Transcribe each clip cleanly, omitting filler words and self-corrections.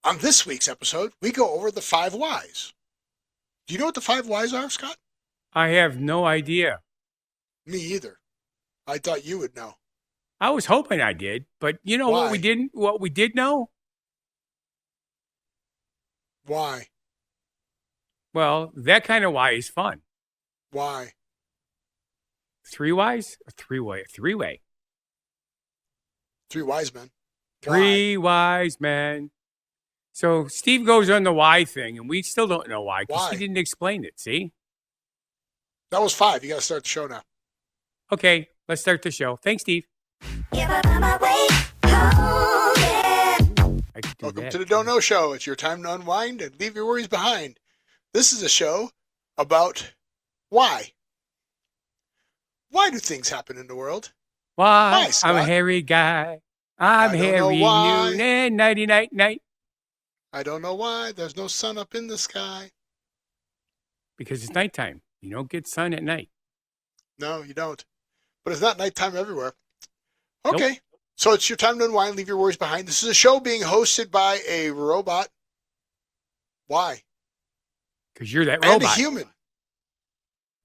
On this week's episode, we go over the 5 whys. Do you know what the 5 whys are, Scott? I have no idea. Me either. I thought you would know. I was hoping I did, but you know Why? what we didn't? What we did know? Why? Well, that kind of why is fun. Why? 3 whys? Or three-way? Three-way. 3 wise men. Three wise men. So Steve goes on the why thing, and we still don't know why because he didn't explain it. See? That was 5. You got to start the show now. Okay, let's start the show. Thanks, Steve. Welcome to the Don't Know Show. It's your time to unwind and leave your worries behind. This is a show about why. Why do things happen in the world? Why? Scott? I'm a hairy guy. I'm hairy noon and nighty night. I don't know why there's no sun up in the sky. Because it's nighttime. You don't get sun at night. No, you don't. But it's not nighttime everywhere. Okay. Nope. So it's your time to unwind, leave your worries behind. This is a show being hosted by a robot. Why? Because you're that robot. And a human.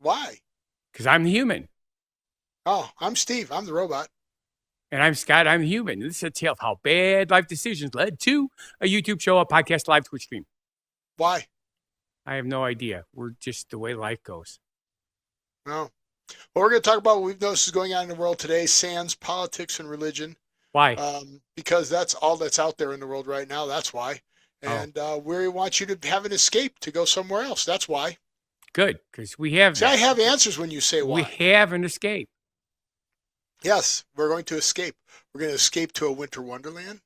Why? Because I'm the human. Oh, I'm Steve. I'm the robot. And I'm Scott. I'm the human. This is a tale of how bad life decisions led to a YouTube show, a podcast, live Twitch stream. Why? I have no idea. We're just the way life goes. No. Well, we're going to talk about what we've noticed is going on in the world today, sans politics and religion. Why? Because that's all that's out there in the world right now. That's why. And we want you to have an escape to go somewhere else. That's why. Good, because we have. See, I have answers when you say why. We have an escape. Yes, we're going to escape. We're going to escape to a winter wonderland.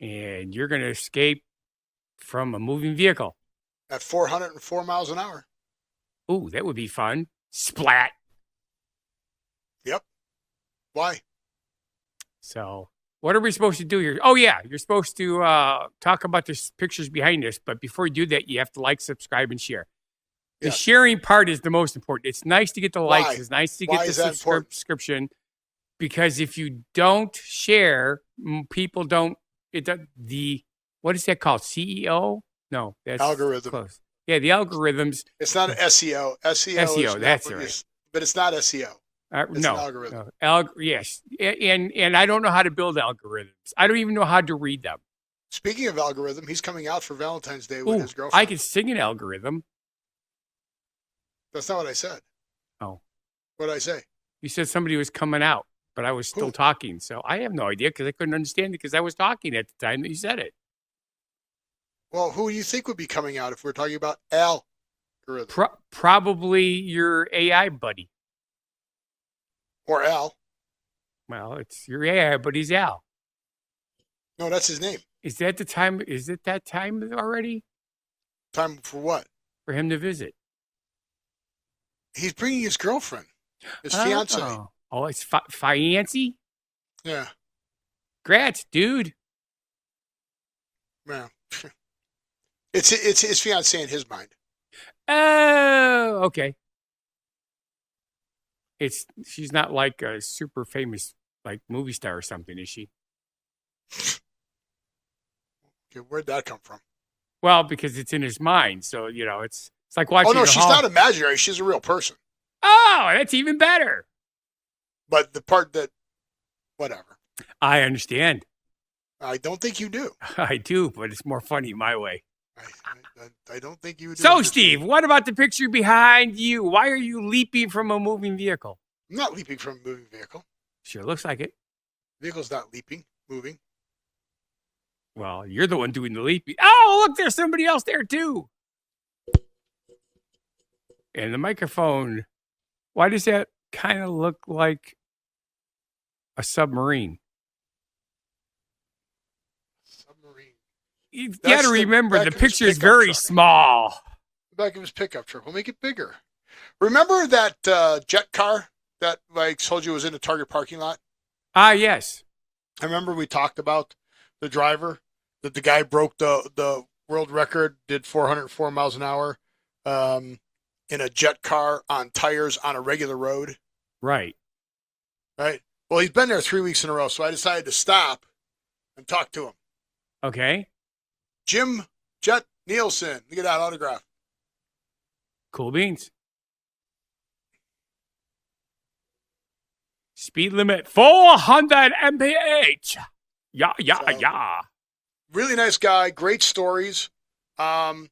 And you're going to escape from a moving vehicle. At 404 miles an hour. Ooh, that would be fun. Splat. Yep. Why? So, what are we supposed to do here? Oh, yeah, you're supposed to talk about the pictures behind us. But before you do that, you have to like, subscribe, and share. The sharing part is the most important. It's nice to get the likes. Why? It's nice to get the subscription. Because if you don't share, people don't. What is that called? CEO? No, that's algorithm. Close. Yeah, the algorithms. It's not SEO. SEO. That's right. But it's not SEO. It's no, an algorithm. No. Yes, and I don't know how to build algorithms. I don't even know how to read them. Speaking of algorithm, he's coming out for Valentine's Day with his girlfriend. I can sing an algorithm. That's not what I said. Oh. What did I say? You said somebody was coming out, but I was still talking. So I have no idea because I couldn't understand it because I was talking at the time that you said it. Well, who do you think would be coming out if we're talking about algorithm? Probably your AI buddy. Or Al. Well, it's your AI, but he's Al. No, that's his name. Is that the time? Is it that time already? Time for what? For him to visit. He's bringing his girlfriend, his fiance. Oh, it's fiancé? Yeah. Grats, dude. Yeah. It's his fiance in his mind. Oh, okay. She's not like a super famous like movie star or something, is she? Okay, where'd that come from? Well, because it's in his mind, so it's like watching. Oh no, she's not imaginary. She's a real person. Oh, that's even better. But the part that, whatever. I understand. I don't think you do. I do, but it's more funny my way. I don't think you do. So, Steve, what about the picture behind you? Why are you leaping from a moving vehicle? I'm not leaping from a moving vehicle. Sure looks like it. Vehicle's not leaping, moving. Well, you're the one doing the leaping. Oh, look, there's somebody else there, too. And the microphone. Why does that kind of look like a submarine? You got to remember, the picture is very small. The back of his pickup truck. We'll make it bigger. Remember that jet car that I told you was in a Target parking lot? Yes. I remember we talked about the driver, that the guy broke the world record, did 404 miles an hour in a jet car on tires on a regular road. Right. Right. Well, he's been there 3 weeks in a row, so I decided to stop and talk to him. Okay. Jim Jet Nielsen. Look at that autograph. Cool beans. Speed limit 400 mph. Yeah. Really nice guy. Great stories. So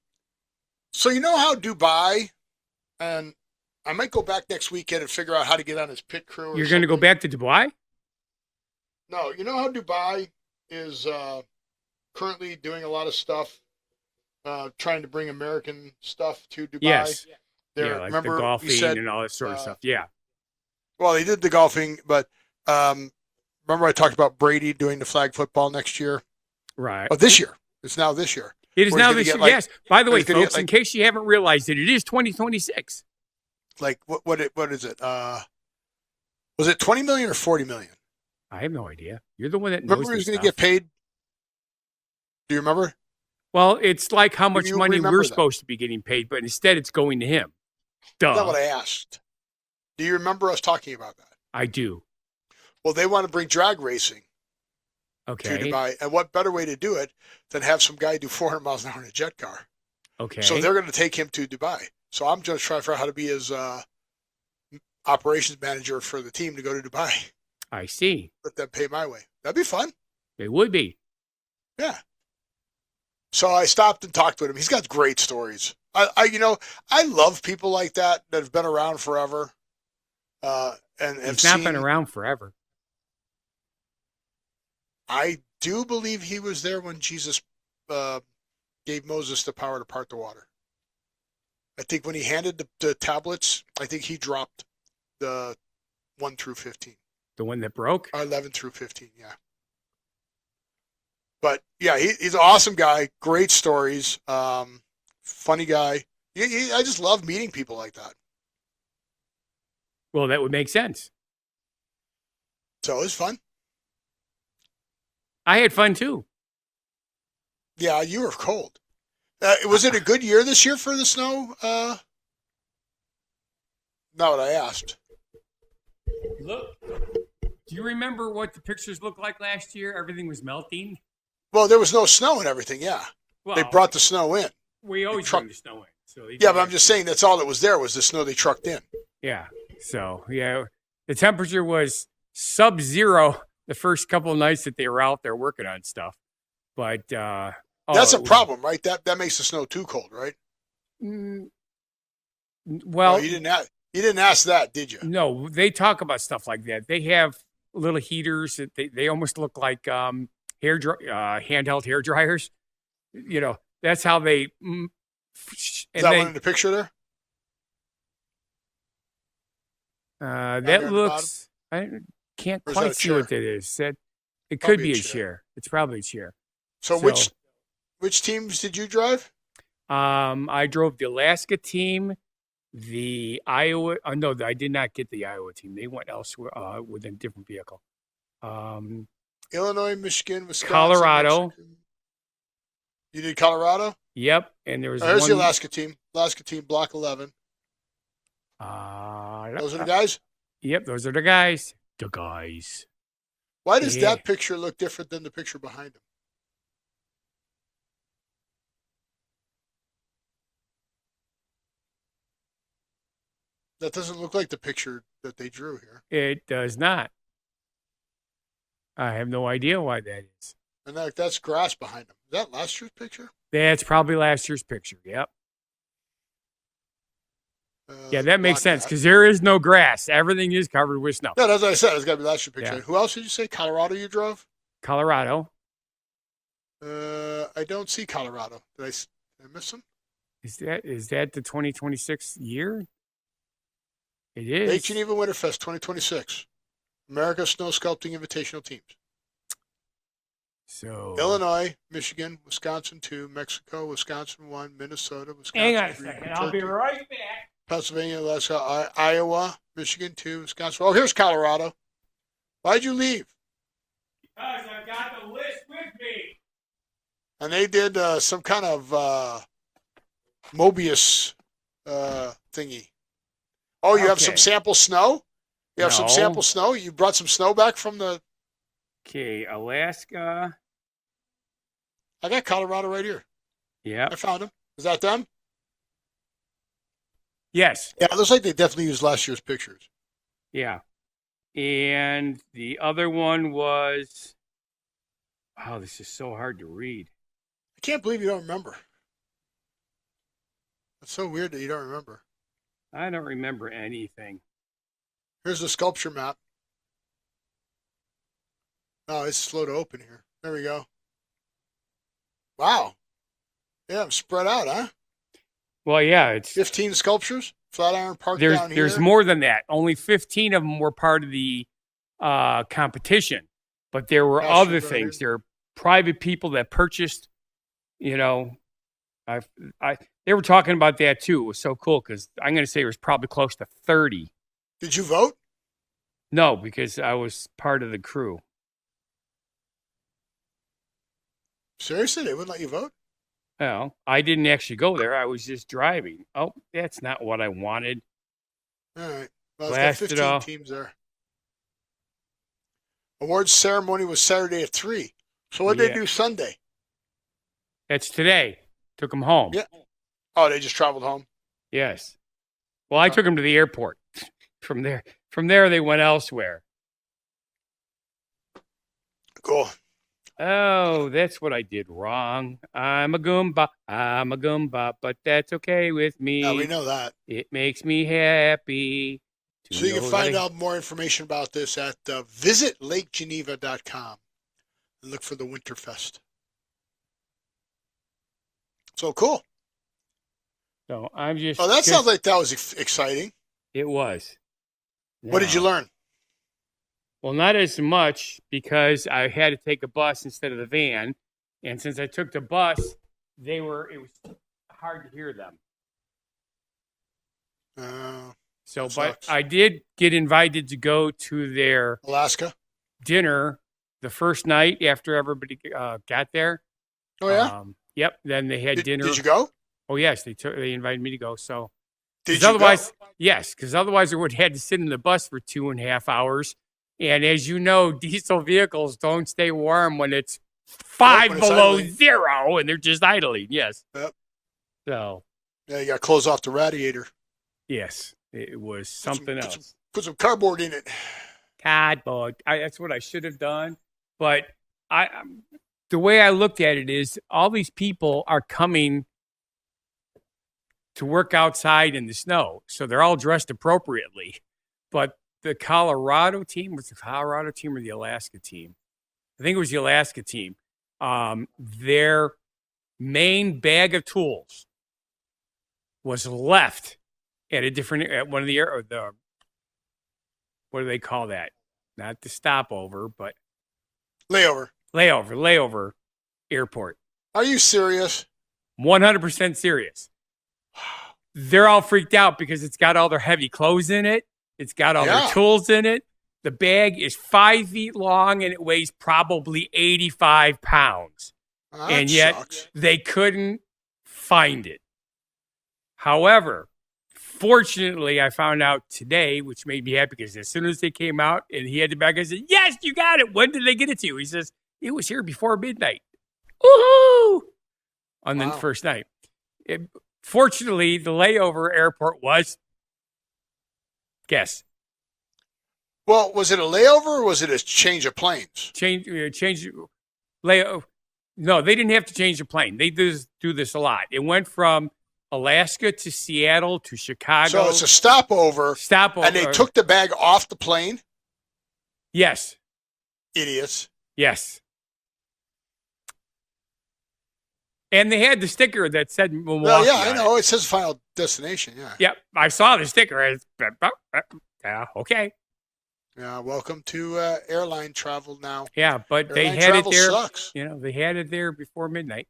you know how Dubai, and I might go back next weekend and figure out how to get on his pit crew. You're going to go back to Dubai? No, you know how Dubai is currently doing a lot of stuff, trying to bring American stuff to Dubai. Yes. There, like remember the golfing said, and all that sort of stuff. Yeah. Well, they did the golfing, but remember I talked about Brady doing the flag football next year? Right. Oh, this year. It's now this year. It is now this year. Yes. By the way, folks, in case you haven't realized it is 2026. Like what is it? Was it 20 million or 40 million? I have no idea. You're the one that knows. Remember he was going to get paid? Do you remember? Well, it's like how much money we're that? Supposed to be getting paid, but instead it's going to him. Duh. That's not what I asked. Do you remember us talking about that? I do. Well, they want to bring drag racing to Dubai. And what better way to do it than have some guy do 400 miles an hour in a jet car? Okay. So they're going to take him to Dubai. So I'm just trying to figure out how to be his operations manager for the team to go to Dubai. I see. Let them pay my way. That'd be fun. It would be. Yeah. So I stopped and talked with him. He's got great stories. I love people like that have been around forever. And he's not been around forever. I do believe he was there when Jesus gave Moses the power to part the water. I think when he handed the tablets, I think he dropped the 1 through 15. The one that broke? 11 through 15, yeah. But, yeah, he's an awesome guy. Great stories. Funny guy. I just love meeting people like that. Well, that would make sense. So it was fun. I had fun, too. Yeah, you were cold. Was it a good year this year for the snow? Not what I asked. Look. Do you remember what the pictures looked like last year? Everything was melting. Well, there was no snow and everything, yeah. Well, they brought the snow in. We always bring the snow in. So yeah, but I'm just saying that's all that was there was the snow they trucked in. Yeah. So, yeah, the temperature was sub-zero the first couple of nights that they were out there working on stuff. But that's a problem, right? That makes the snow too cold, right? Well, no, you didn't ask that, did you? No, they talk about stuff like that. They have little heaters that they almost look like handheld hair dryers. You know, that's how they. Is that one in the picture there? That looks. I can't quite see what that is. It could be a chair. It's probably a chair. So which teams did you drive? I drove the Alaska team, the Iowa. No, I did not get the Iowa team. They went elsewhere with a different vehicle. Illinois, Michigan, Wisconsin, Colorado. Mexico. You did Colorado? Yep, and there was there's the Alaska team. Alaska team, Block 11. Those are the guys? Yep, those are the guys. The guys. Why does that picture look different than the picture behind them? That doesn't look like the picture that they drew here. It does not. I have no idea why that is. And that's grass behind them. Is that last year's picture? That's probably last year's picture. Yep. Yeah, that makes sense because there is no grass. Everything is covered with snow. Yeah, that's what I said. It's got to be last year's picture. Yeah. Who else did you say? Colorado you drove? Colorado. I don't see Colorado. Did I miss them? Is that the 2026 year? It is. Lake Geneva Winterfest 2026. America Snow Sculpting Invitational Teams. So Illinois, Michigan, Wisconsin 2, Mexico, Wisconsin 1, Minnesota, Wisconsin hang on a 3, second. Kentucky, I'll be right back. Pennsylvania, Alaska, Iowa, Michigan 2, Wisconsin. Oh, here's Colorado. Why'd you leave? Because I've got the list with me. And they did some kind of Mobius thingy. Oh, you have some sample snow? You have some No. sample snow? You brought some snow back from the... Okay, Alaska. I got Colorado right here. Yeah. I found them. Is that them? Yes. Yeah, it looks like they definitely used last year's pictures. Yeah. And the other one was, wow, this is so hard to read. I can't believe you don't remember. It's so weird that you don't remember. I don't remember anything. Here's the sculpture map. Oh, it's slow to open here. There we go. Wow. Yeah, I'm spread out, huh? Well, yeah, it's 15 sculptures, Flatiron Park down here. there's more than that. Only 15 of them were part of the competition, but there were other things. There are private people that purchased. You know, they were talking about that too. It was so cool because I'm going to say it was probably close to 30. Did you vote? No, because I was part of the crew. Seriously, they wouldn't let you vote? Well, I didn't actually go there. I was just driving. Oh, that's not what I wanted. All right. Well, it's got 15 teams there. Awards ceremony was Saturday at 3. So what did they do Sunday? That's today. Took them home. Yeah. Oh, they just traveled home? Yes. Well, I took them to the airport. From there, they went elsewhere. Cool. Oh, that's what I did wrong. I'm a Goomba, but that's okay with me. Yeah, we know that. It makes me happy. So you can find out more information about this at visitlakegeneva.com and look for the Winterfest. So cool. So I'm just. Oh, that sounds like that was exciting. It was. What did you learn? Well, not as much because I had to take a bus instead of the van, and since I took the bus, it was hard to hear them. But I did get invited to go to their Alaska dinner the first night after everybody got there. Oh yeah. Yep. Then they had dinner. Did you go? Oh yes, they invited me to go. So did you go? Yes, because otherwise I would have had to sit in the bus for 2.5 hours. And as you know, diesel vehicles don't stay warm when it's 5 below zero and they're just idling. Yes. Yep. So. Yeah, you got to close off the radiator. Yes, it was something else. Put some cardboard in it. Cardboard. That's what I should have done. But the way I looked at it is all these people are coming to work outside in the snow. So they're all dressed appropriately. But the Colorado team, was the Colorado team or the Alaska team? I think it was the Alaska team. Their main bag of tools was left at one of the what do they call that? Not the stopover, but layover airport. Are you serious? 100% serious. They're all freaked out because it's got all their heavy clothes in it. It's got all their tools in it. The bag is 5 feet long and it weighs probably 85 pounds. And yet they couldn't find it. However, fortunately, I found out today, which made me happy because as soon as they came out and he had the bag, I said, yes, you got it. When did they get it to you? He says, it was here before midnight. Woohoo! On the first night. Fortunately, the layover airport was, guess. Well, was it a layover or was it a change of planes? Layover. No, they didn't have to change the plane. They do this a lot. It went from Alaska to Seattle to Chicago. So it's a stopover. And they took the bag off the plane? Yes. Idiots. Yes. And they had the sticker that said Milwaukee. Well, yeah, I know. It says final destination, yeah. Yep. I saw the sticker. Yeah, okay. Yeah, welcome to airline travel now. Yeah, but airline they had it there. Sucks. You know, they had it there before midnight,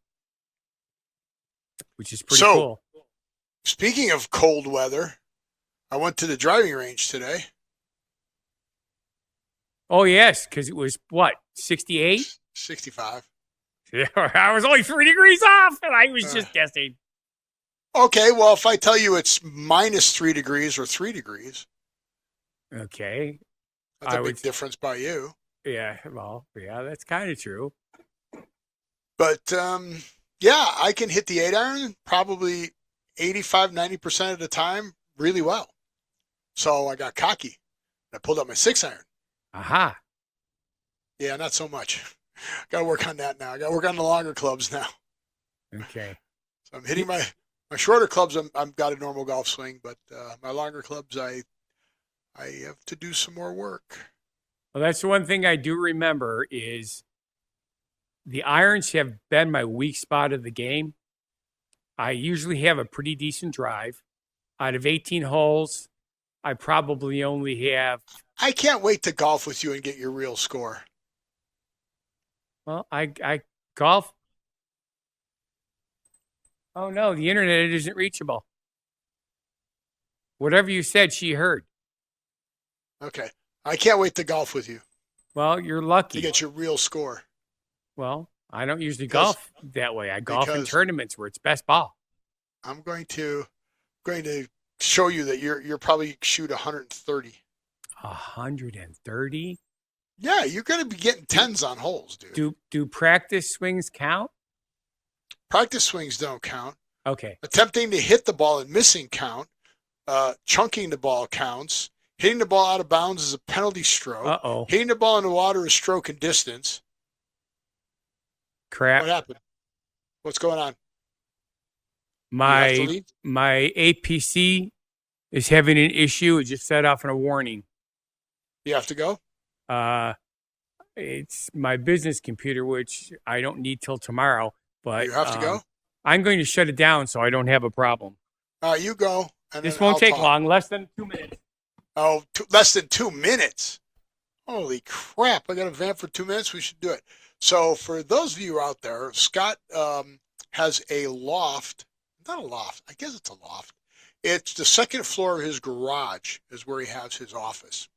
which is pretty cool. Speaking of cold weather, I went to the driving range today. Oh, yes, because it was, what, 68? 65. Yeah, I was only 3 degrees off, and I was just guessing. Okay, well, if I tell you it's -3 degrees or 3 degrees. Okay. That's a big difference by you. Yeah. Well, yeah, that's kind of true. But yeah, I can hit the 8-iron probably 85, 90% of the time really well. So I got cocky. I pulled up my 6-iron. Aha. Yeah, not so much. Got to work on that now. I got to work on the longer clubs now. Okay. So I'm hitting my shorter clubs. I've got a normal golf swing, but my longer clubs, I have to do some more work. Well, that's the one thing I do remember is the irons have been my weak spot of the game. I usually have a pretty decent drive. Out of 18 holes, I probably only have. I can't wait to golf with you and get your real score. Well, I golf. Oh no, the internet isn't reachable. Whatever you said, she heard. Okay. I can't wait to golf with you Well, you're to lucky. get your real score. Well, I don't usually Because- golf that way. I golf in because- tournaments where it's best ball. I'm going to show you that you're probably shoot 130. 130? Yeah, you're going to be getting tens on holes, dude. Do practice swings count? Practice swings don't count. Okay. Attempting to hit the ball and missing count. Chunking the ball counts. Hitting the ball out of bounds is a penalty stroke. Uh-oh. Hitting the ball in the water is stroke and distance. Crap. What happened? What's going on? You have to My leave? my APC is having an issue. It just set off on a warning. You have to go? It's my business computer, which I don't need till tomorrow. But You have to go? I'm going to shut it down so I don't have a problem. All right, you go. And This then won't I'll take talk. long, less than 2 minutes. Oh, less than 2 minutes. Holy crap. I got a vamp for 2 minutes. We should do it. So for those of you out there, Scott has a loft. Not a loft. I guess it's a loft. It's the second floor of his garage is where he has his office.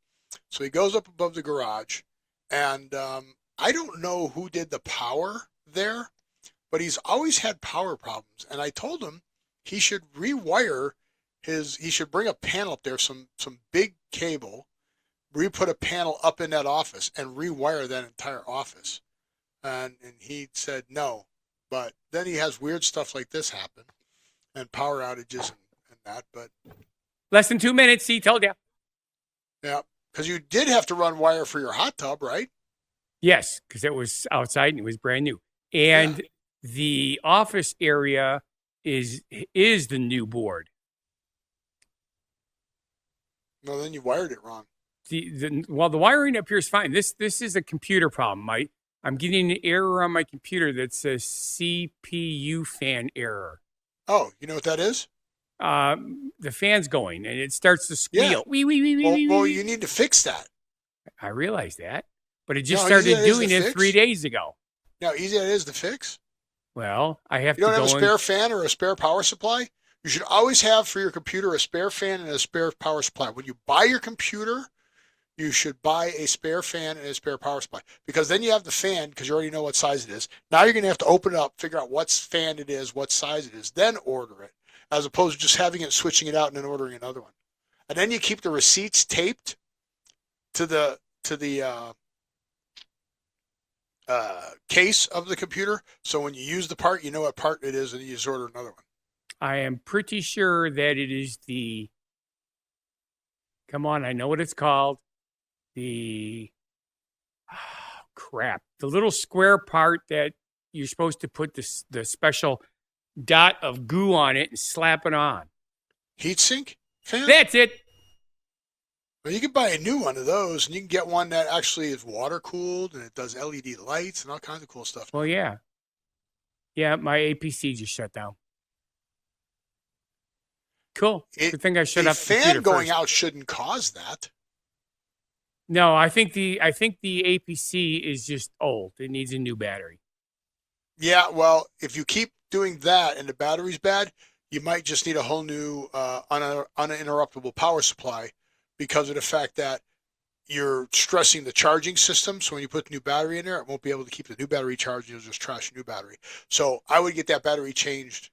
So he goes up above the garage. And I don't know who did the power there, but he's always had power problems. And I told him he should rewire he should bring a panel up there, some big cable, re-put a panel up in that office and rewire that entire office. And he said no. But then he has weird stuff like this happen and power outages and that. But Less than 2 minutes. See, told you. yeah, because you did have to run wire for your hot tub, right? Yes, because it was outside and it was brand new. And the office area is the new board. No, then you wired it wrong. The wiring up here is fine. This is a computer problem. I'm getting an error on my computer that says CPU fan error. Oh, you know what that is? The fan's going and it starts to squeal. Yeah. Wee, wee, wee, wee, wee, Well, wee. you need to fix that. I realize that, but it just No, started easy that is doing to it fix. 3 days ago. You know how easy that is to fix? Well, I have You to don't have go a spare fan or a spare power supply? You should always have for your computer a spare fan and a spare power supply. When you buy your computer, you should buy a spare fan and a spare power supply because then you have the fan because you already know what size it is. Now you're going to have to open it up, figure out what fan it is, what size it is, then order it, as opposed to just having it, switching it out, and then ordering another one. And then you keep the receipts taped to the case of the computer, so when you use the part, you know what part it is, and you just order another one. I am pretty sure that it is come on, I know what it's called. The little square part that you're supposed to put the special dot of goo on it and slap it on. Heatsink fan? That's it. Well, you can buy a new one of those, and you can get one that actually is water cooled and it does LED lights and all kinds of cool stuff. Well, yeah. Yeah, my APC just shut down. Cool. Good thing I shut The off the fan computer going first. out shouldn't cause that. No, I think the APC is just old. It needs a new battery. Yeah, well, if you keep doing that and the battery's bad, you might just need a whole new uninterruptible power supply because of the fact that you're stressing the charging system. So when you put the new battery in there, it won't be able to keep the new battery charged. You'll just trash a new battery. So I would get that battery changed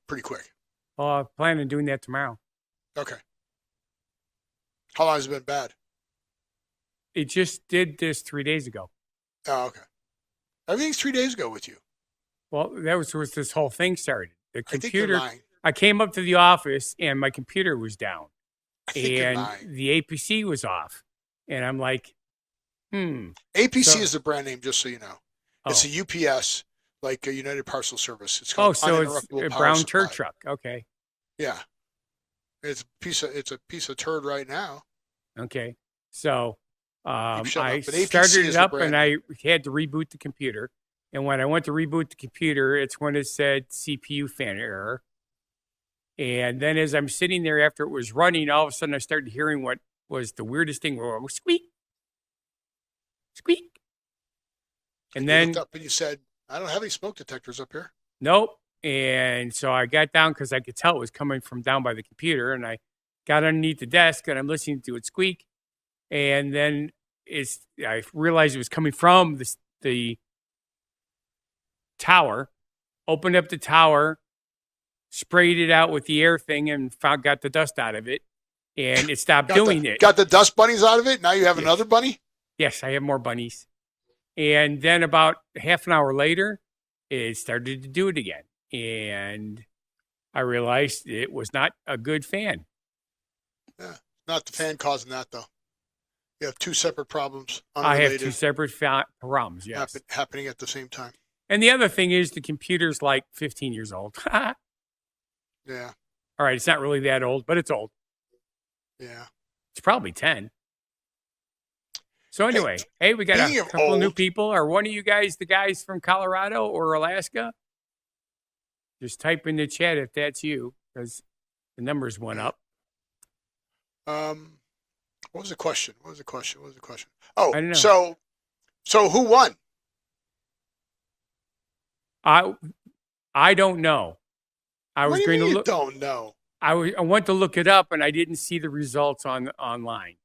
pretty quick. Oh, I plan on doing that tomorrow. Okay. How long has it been bad? It just did this 3 days ago. Oh, okay. Everything's 3 days ago with you. Well, that was where this whole thing started. The I think you're computer, lying. I came up to the office and my computer was down I think you're and lying. the APC was off. And I'm like, APC So- is the brand name, just so you know. oh, It's a UPS, like a United Parcel Service. It's called so it's uninterruptible a power brown supply. turd truck. Okay. Yeah, it's a piece of turd right now. Okay. So Keep shutting I up. But APC started is it the up brand and I had to reboot the computer. And when I went to reboot the computer, it's when it said CPU fan error. And then as I'm sitting there after it was running, all of a sudden I started hearing what was the weirdest thing, squeak, squeak. And You then, looked up and you said, "I don't have any smoke detectors up here." nope. And so I got down because I could tell it was coming from down by the computer. And I got underneath the desk and I'm listening to it squeak. And then I realized it was coming from the tower, opened up the tower, sprayed it out with the air thing and got the dust out of it. And it stopped doing it. Got the dust bunnies out of it. Now you have Yes. another bunny. Yes, I have more bunnies. And then about half an hour later, it started to do it again. And I realized it was not a good fan. Yeah, not the fan causing that though. You have two separate problems, I have unrelated, two separate problems, yes. happening at the same time. And the other thing is the computer's like 15 years old. All Yeah, right, it's not really that old, but it's old. yeah. It's probably 10. So anyway, hey, we got speaking a of couple new old- people. Are one of you guys the guys from Colorado or Alaska? Just type in the chat if that's you, because the numbers went up. What was the question? What was the question? Oh, I don't know. so who won? I don't know. I was What do you going mean to you look. don't know? I went to look it up and I didn't see the results online.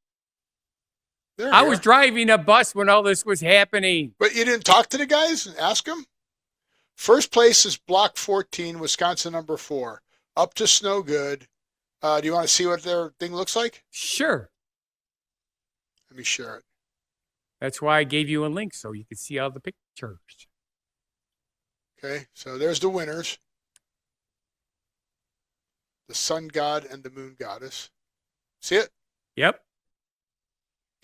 They're I here. was driving a bus when all this was happening. But you didn't talk to the guys and ask them? First place is Block 14, Wisconsin number 4. Up to snow good. Do you want to see what their thing looks like? Sure. Let me share it. That's why I gave you a link so you could see all the pictures. Okay, so there's the winners. The sun god and the moon goddess. See it? Yep.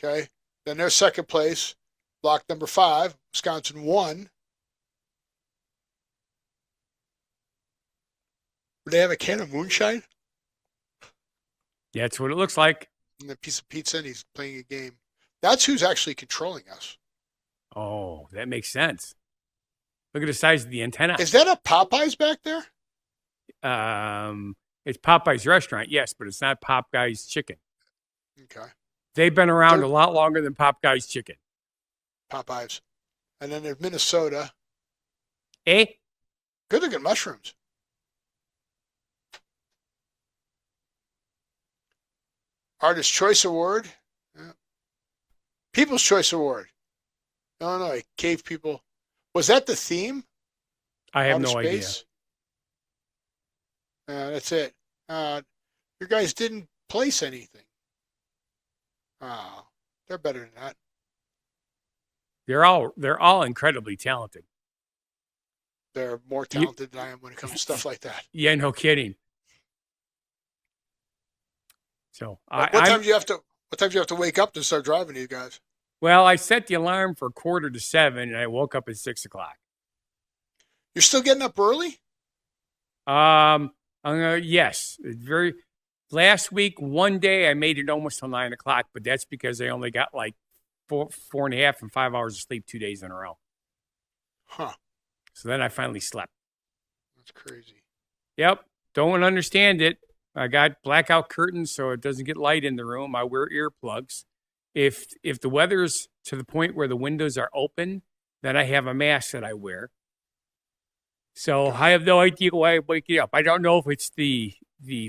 Okay. Then there's second place, block number 5, Wisconsin 1. Do they have a can of moonshine That's what it looks like. and a piece of pizza, and he's playing a game? That's who's actually controlling us. Oh, that makes sense. Look at the size of the antenna. Is that a Popeyes back there? It's Popeye's restaurant, yes, but it's not Popeye's chicken. Okay. They've been around They're- a lot longer than Popeye's chicken. Popeyes. And then there's Minnesota. Eh? Good looking mushrooms. Artist Choice Award. Yeah. People's Choice Award. Illinois. Cave People. Was that the theme? I have Outer no idea. space? That's it. Your guys didn't place anything. Oh, they're better than that. They're all incredibly talented. They're more talented than I am when it comes to stuff like that. Yeah, no kidding. So What time do you have to? What time do you have to wake up to start driving these guys? well, I set the alarm for 6:45, and I woke up at 6:00. You're still getting up early? Yes, last week, one day I made it almost till 9:00, but that's because I only got like 4.5 and 5 hours of sleep 2 days in a row. Huh. So then I finally slept. That's crazy. Yep. Don't understand it. I got blackout curtains so it doesn't get light in the room. I wear earplugs. If the weather's to the point where the windows are open, then I have a mask that I wear. So I have no idea why I'm waking up. I don't know if it's the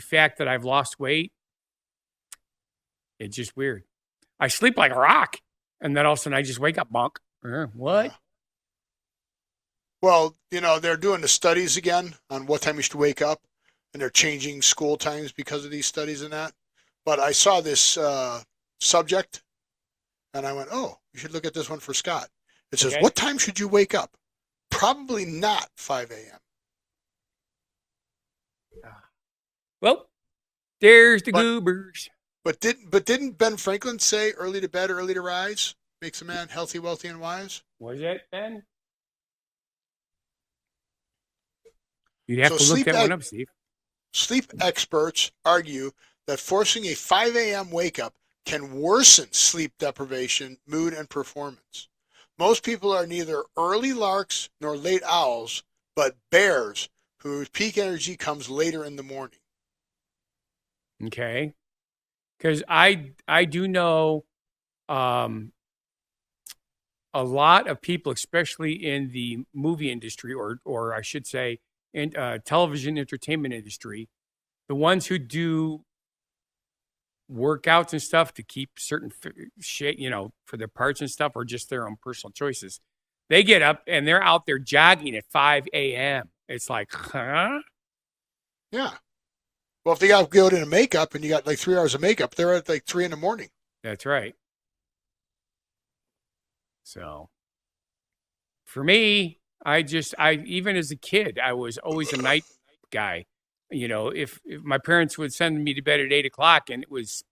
fact that I've lost weight. It's just weird. I sleep like a rock, and then all of a sudden I just wake up, bonk. What? Well, they're doing the studies again on what time you should wake up, and they're changing school times because of these studies and that. But I saw this subject, and I went, "Oh, you should look at this one for Scott." It says, Okay. "What time should you wake up?" Probably not 5 a.m. Well, there's the But goobers. didn't Ben Franklin say early to bed, early to rise makes a man healthy, wealthy, and wise? Was that Ben? You'd have So to look that one up, Steve. sleep experts argue that forcing a 5 a.m. wake up can worsen sleep deprivation, mood, and performance. Most people are neither early larks nor late owls, but bears whose peak energy comes later in the morning. Okay. Because I do know a lot of people, especially in the movie industry, or I should say, in television entertainment industry, the ones who do workouts and stuff to keep certain shape, for their parts and stuff, or just their own personal choices. They get up and they're out there jogging at 5 a.m. It's like, huh? Yeah. Well, if they got to go into makeup and you got like 3 hours of makeup, they're at like 3 in the morning. That's right. So for me, I even as a kid, I was always a night guy. If my parents would send me to bed at 8 o'clock and it was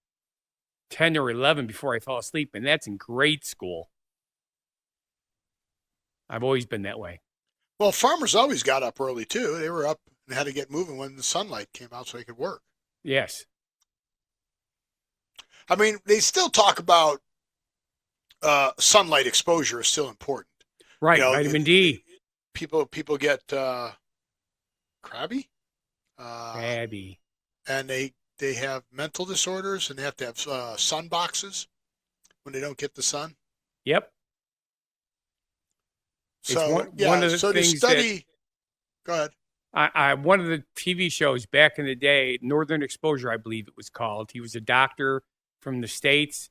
10 or 11 before I fell asleep, and that's in grade school. I've always been that way. Well, farmers always got up early too. They were up and had to get moving when the sunlight came out so they could work. Yes. I mean, they still talk about sunlight exposure is still important. Right, vitamin D. People get crabby. Crabby. And they have mental disorders and they have to have sun boxes when they don't get the sun. Yep. So one of the so to things study. Go ahead. One of the TV shows back in the day, Northern Exposure, I believe it was called. He was a doctor from the States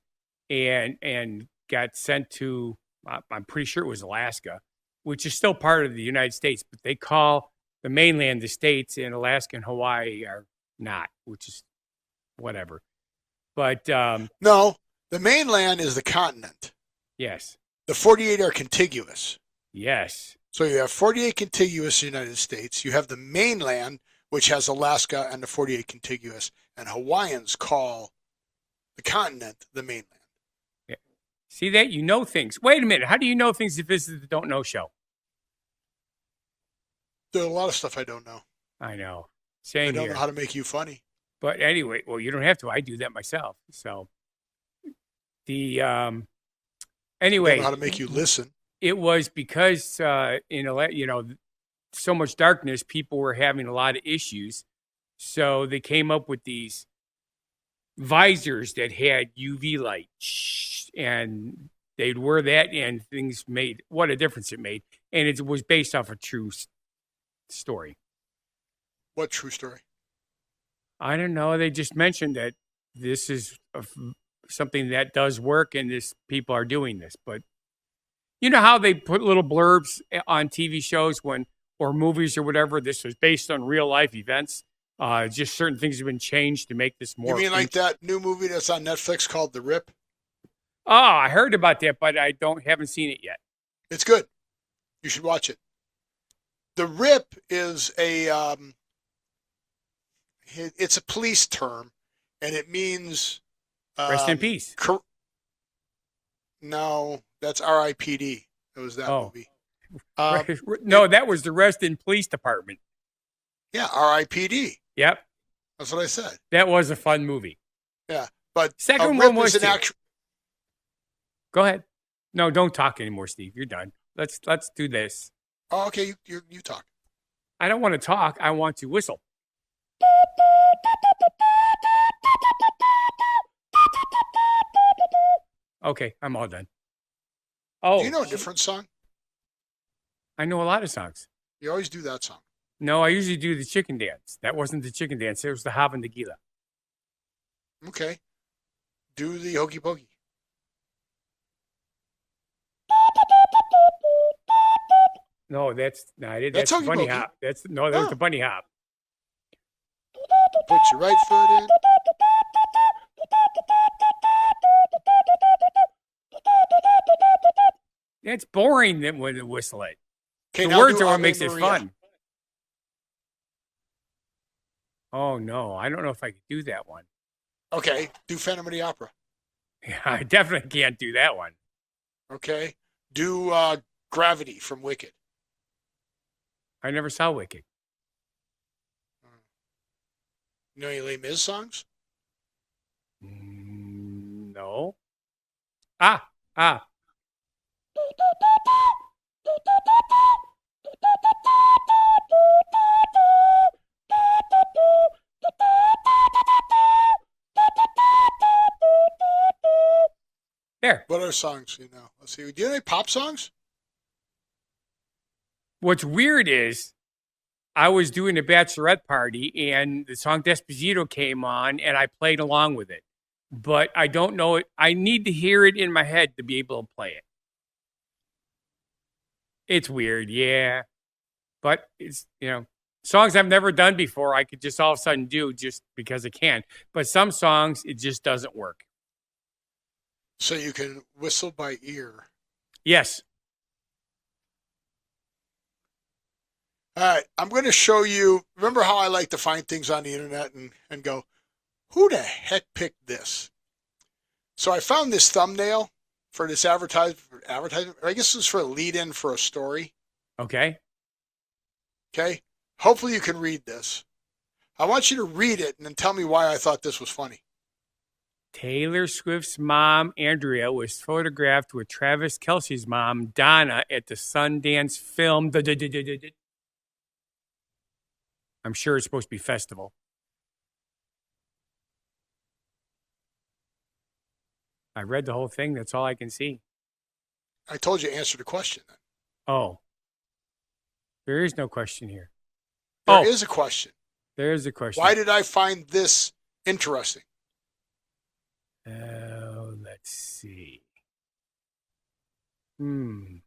and got sent to, I'm pretty sure it was Alaska, which is still part of the United States, but they call the mainland the States, and Alaska and Hawaii are not, which is whatever. But no, the mainland is the continent. Yes. The 48 are contiguous. Yes. So you have 48 contiguous United States. You have the mainland, which has Alaska and the 48 contiguous, and Hawaiians call the continent the mainland. Yeah. See that? You know things. Wait a minute. How do you know things if this is the Don't Know show? There's a lot of stuff I don't know. I know. I Same don't here. know how to make you funny. But anyway, well, you don't have to. I do that myself. So the I anyway, don't know how to make you listen. it was because so much darkness, people were having a lot of issues. So they came up with these visors that had UV light, and they'd wear that, and things made what a difference it made. And it was based off a true story. What true story? I don't know. They just mentioned that this is something that does work, and people are doing this. But you know how they put little blurbs on TV shows or movies or whatever? This was based on real life events. Just certain things have been changed to make this more. You mean like that new movie that's on Netflix called The Rip? Oh, I heard about that, but I haven't seen it yet. It's good. You should watch it. The Rip is it's a police term, and it means Rest in peace. No, that's R.I.P.D. It was that movie. No, that was the Rest in Police Department. Yeah, R.I.P.D. Yep, that's what I said. That was a fun movie. Yeah, but second one was an actual. Go ahead. No, don't talk anymore, Steve. You're done. Let's do this. Oh, okay. You talk. I don't want to talk. I want to whistle. Okay, I'm all done. Oh, do you know a different song? I know a lot of songs. You always do that song. No, I usually do the chicken dance. That wasn't the chicken dance. It was the Hav and Nagila. Okay. Do the hokey pokey. No, that's the bunny hop. That was the bunny hop. Put your right foot in. It's boring that when you whistle it. Okay, The now words do are what Ave makes it Maria. fun. Oh, no. I don't know if I could do that one. Okay, do Phantom of the Opera. Yeah, I definitely can't do that one. Okay, do Gravity from Wicked. I never saw Wicked. You know any Les Mis songs? No. Ah. There. What other songs you know? Let's see. Do you know any pop songs? What's weird is I was doing a bachelorette party and the song Despacito came on and I played along with it. But I don't know it. I need to hear it in my head to be able to play it. It's weird, yeah. But it's, songs I've never done before, I could just all of a sudden do just because I can. But some songs, it just doesn't work. So you can whistle by ear. Yes. All right, I'm going to show you. Remember how I like to find things on the internet and go, who the heck picked this? So I found this thumbnail for this advertisement. I guess it was for a lead-in for a story. Okay. Okay. Hopefully you can read this. I want you to read it and then tell me why I thought this was funny. Taylor Swift's mom, Andrea, was photographed with Travis Kelce's mom, Donna, at the Sundance Film. I'm sure it's supposed to be festival. I read the whole thing. That's all I can see. I told you answer the question. Then. Oh. There is no question here. There is a question. There is a question. Why did I find this interesting? Let's see. Read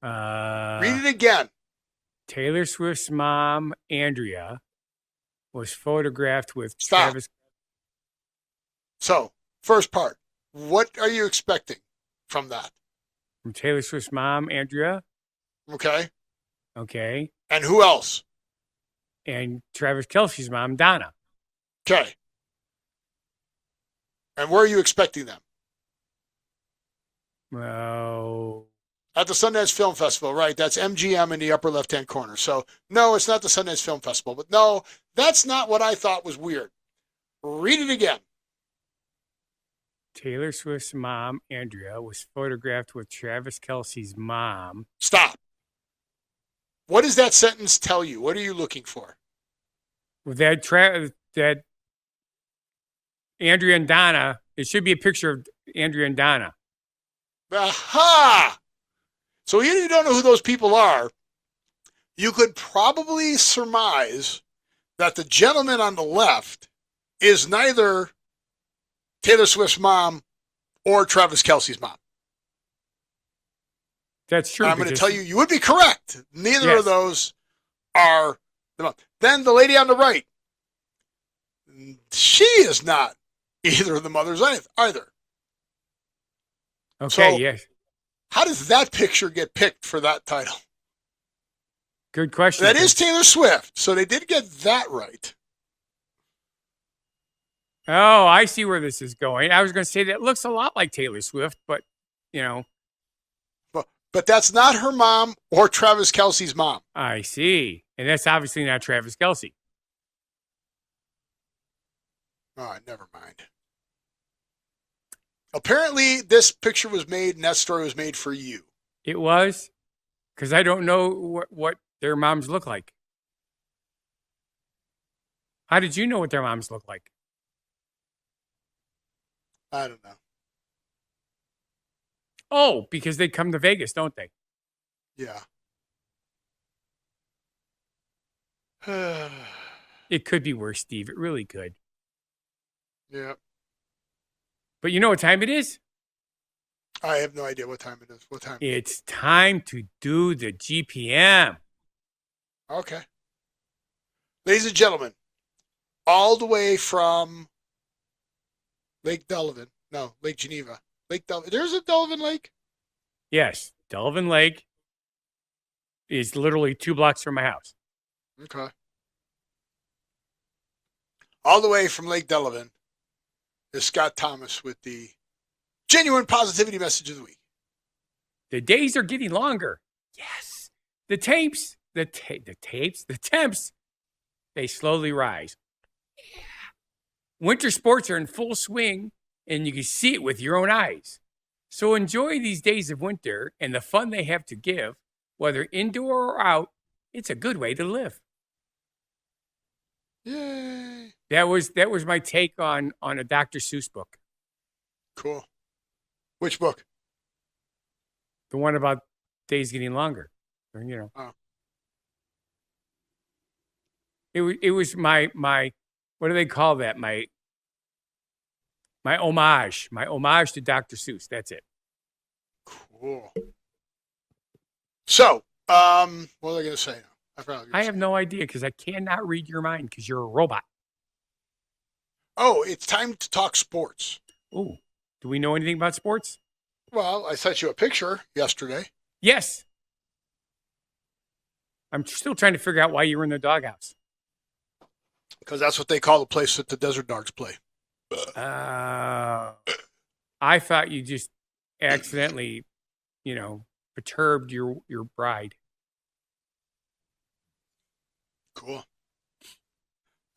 it again. Taylor Swift's mom, Andrea, was photographed with Stop. Travis. So, first part. What are you expecting from that? From Taylor Swift's mom, Andrea. Okay. Okay. And who else? And Travis Kelce's mom, Donna. Okay. And where are you expecting them? Well, at the Sundance Film Festival, right? That's MGM in the upper left-hand corner. So, no, it's not the Sundance Film Festival. But no, that's not what I thought was weird. Read it again. Taylor Swift's mom, Andrea, was photographed with Travis Kelce's mom. Stop. What does that sentence tell you? What are you looking for? That Andrea and Donna, it should be a picture of Andrea and Donna. Aha! So even if you don't know who those people are, you could probably surmise that the gentleman on the left is neither Taylor Swift's mom or Travis Kelce's mom. That's true. And I'm going to tell you, you would be correct. Neither of those are the mom. Then the lady on the right, she is not either of the mothers either. Okay, so, yes. How does that picture get picked for that title? Good question. That is Taylor Swift, so they did get that right. Oh, I see where this is going. I was going to say that looks a lot like Taylor Swift, but, But that's not her mom or Travis Kelce's mom. I see. And that's obviously not Travis Kelce. All right, never mind. Apparently, this picture was made and that story was made for you. It was? Because I don't know what their moms look like. How did you know what their moms look like? I don't know. Oh, because they come to Vegas, don't they? Yeah. It could be worse, Steve. It really could. Yeah. But you know what time it is? I have no idea what time it is. What time? It's time to do the GPM. Okay. Ladies and gentlemen, all the way from Lake Delavan, No, Lake Geneva. There's a Delavan Lake? Yes, Delavan Lake is literally 2 blocks from my house. Okay. All the way from Lake Delavan is Scott Thomas with the genuine positivity message of the week. The days are getting longer. Yes. The temps, they slowly rise. Yeah. Winter sports are in full swing, and you can see it with your own eyes. So enjoy these days of winter and the fun they have to give, whether indoor or out. It's a good way to live. Yay! That was my take on a Dr. Seuss book. Cool. Which book? The one about days getting longer. Oh. It was my what do they call that? My homage. My homage to Dr. Seuss. That's it. Cool. So, what was I going to say now? I have no idea because I cannot read your mind because you're a robot. Oh, it's time to talk sports. Oh, do we know anything about sports? Well, I sent you a picture yesterday. Yes. I'm still trying to figure out why you were in the doghouse. Because that's what they call the place that the Desert Dogs play. I thought you just accidentally, perturbed your bride. Cool.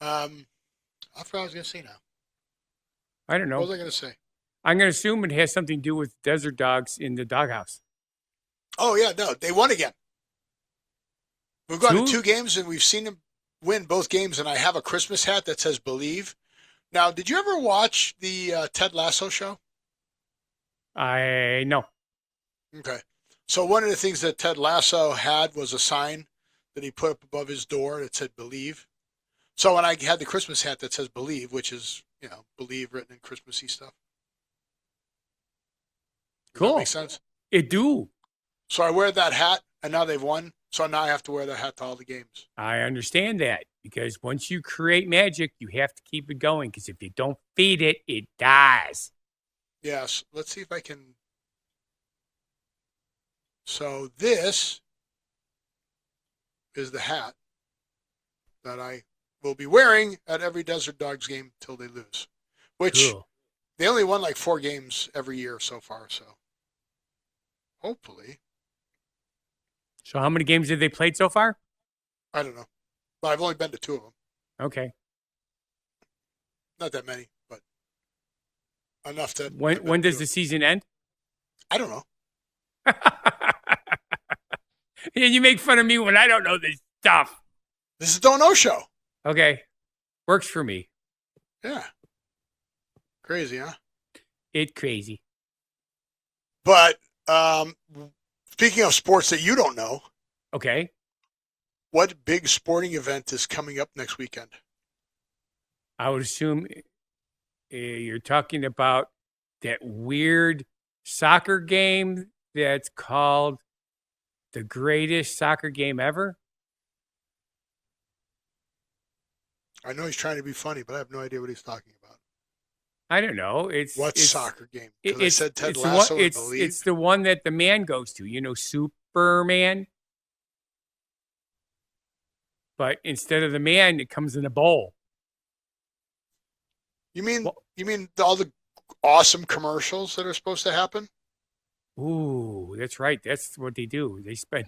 I forgot what I was going to say now. I don't know. What was I going to say? I'm going to assume it has something to do with Desert Dogs in the doghouse. Oh, yeah, no, they won again. We've gone to 2 games, and we've seen them win both games, and I have a Christmas hat that says Believe. Now, did you ever watch the Ted Lasso show? I know. Okay. So one of the things that Ted Lasso had was a sign that he put up above his door that said Believe. So when I had the Christmas hat that says Believe, which is, Believe written in Christmassy stuff. Does that make sense? It do. So I wear that hat, and now they've won. So now I have to wear that hat to all the games. I understand that because once you create magic, you have to keep it going because if you don't feed it, it dies. Yes. Let's see if I can. So this is the hat that I will be wearing at every Desert Dogs game till they lose, which they only won like 4 games every year so far. So hopefully. So how many games have they played so far? I don't know. But I've only been to 2 of them. Okay. Not that many, but enough that. When does the season end? I don't know. And you make fun of me when I don't know this stuff. This is a Don't Know show. Okay. Works for me. Yeah. Crazy, huh? It's crazy. But speaking of sports that you don't know. Okay. What big sporting event is coming up next weekend? I would assume you're talking about that weird soccer game that's called the greatest soccer game ever. I know he's trying to be funny, but I have no idea what he's talking about. I don't know. It's soccer game? Because I said Ted Lasso. It's the one that the man goes to. Superman. But instead of the man, it comes in a bowl. You mean all the awesome commercials that are supposed to happen? Ooh, that's right. That's what they do. They spend.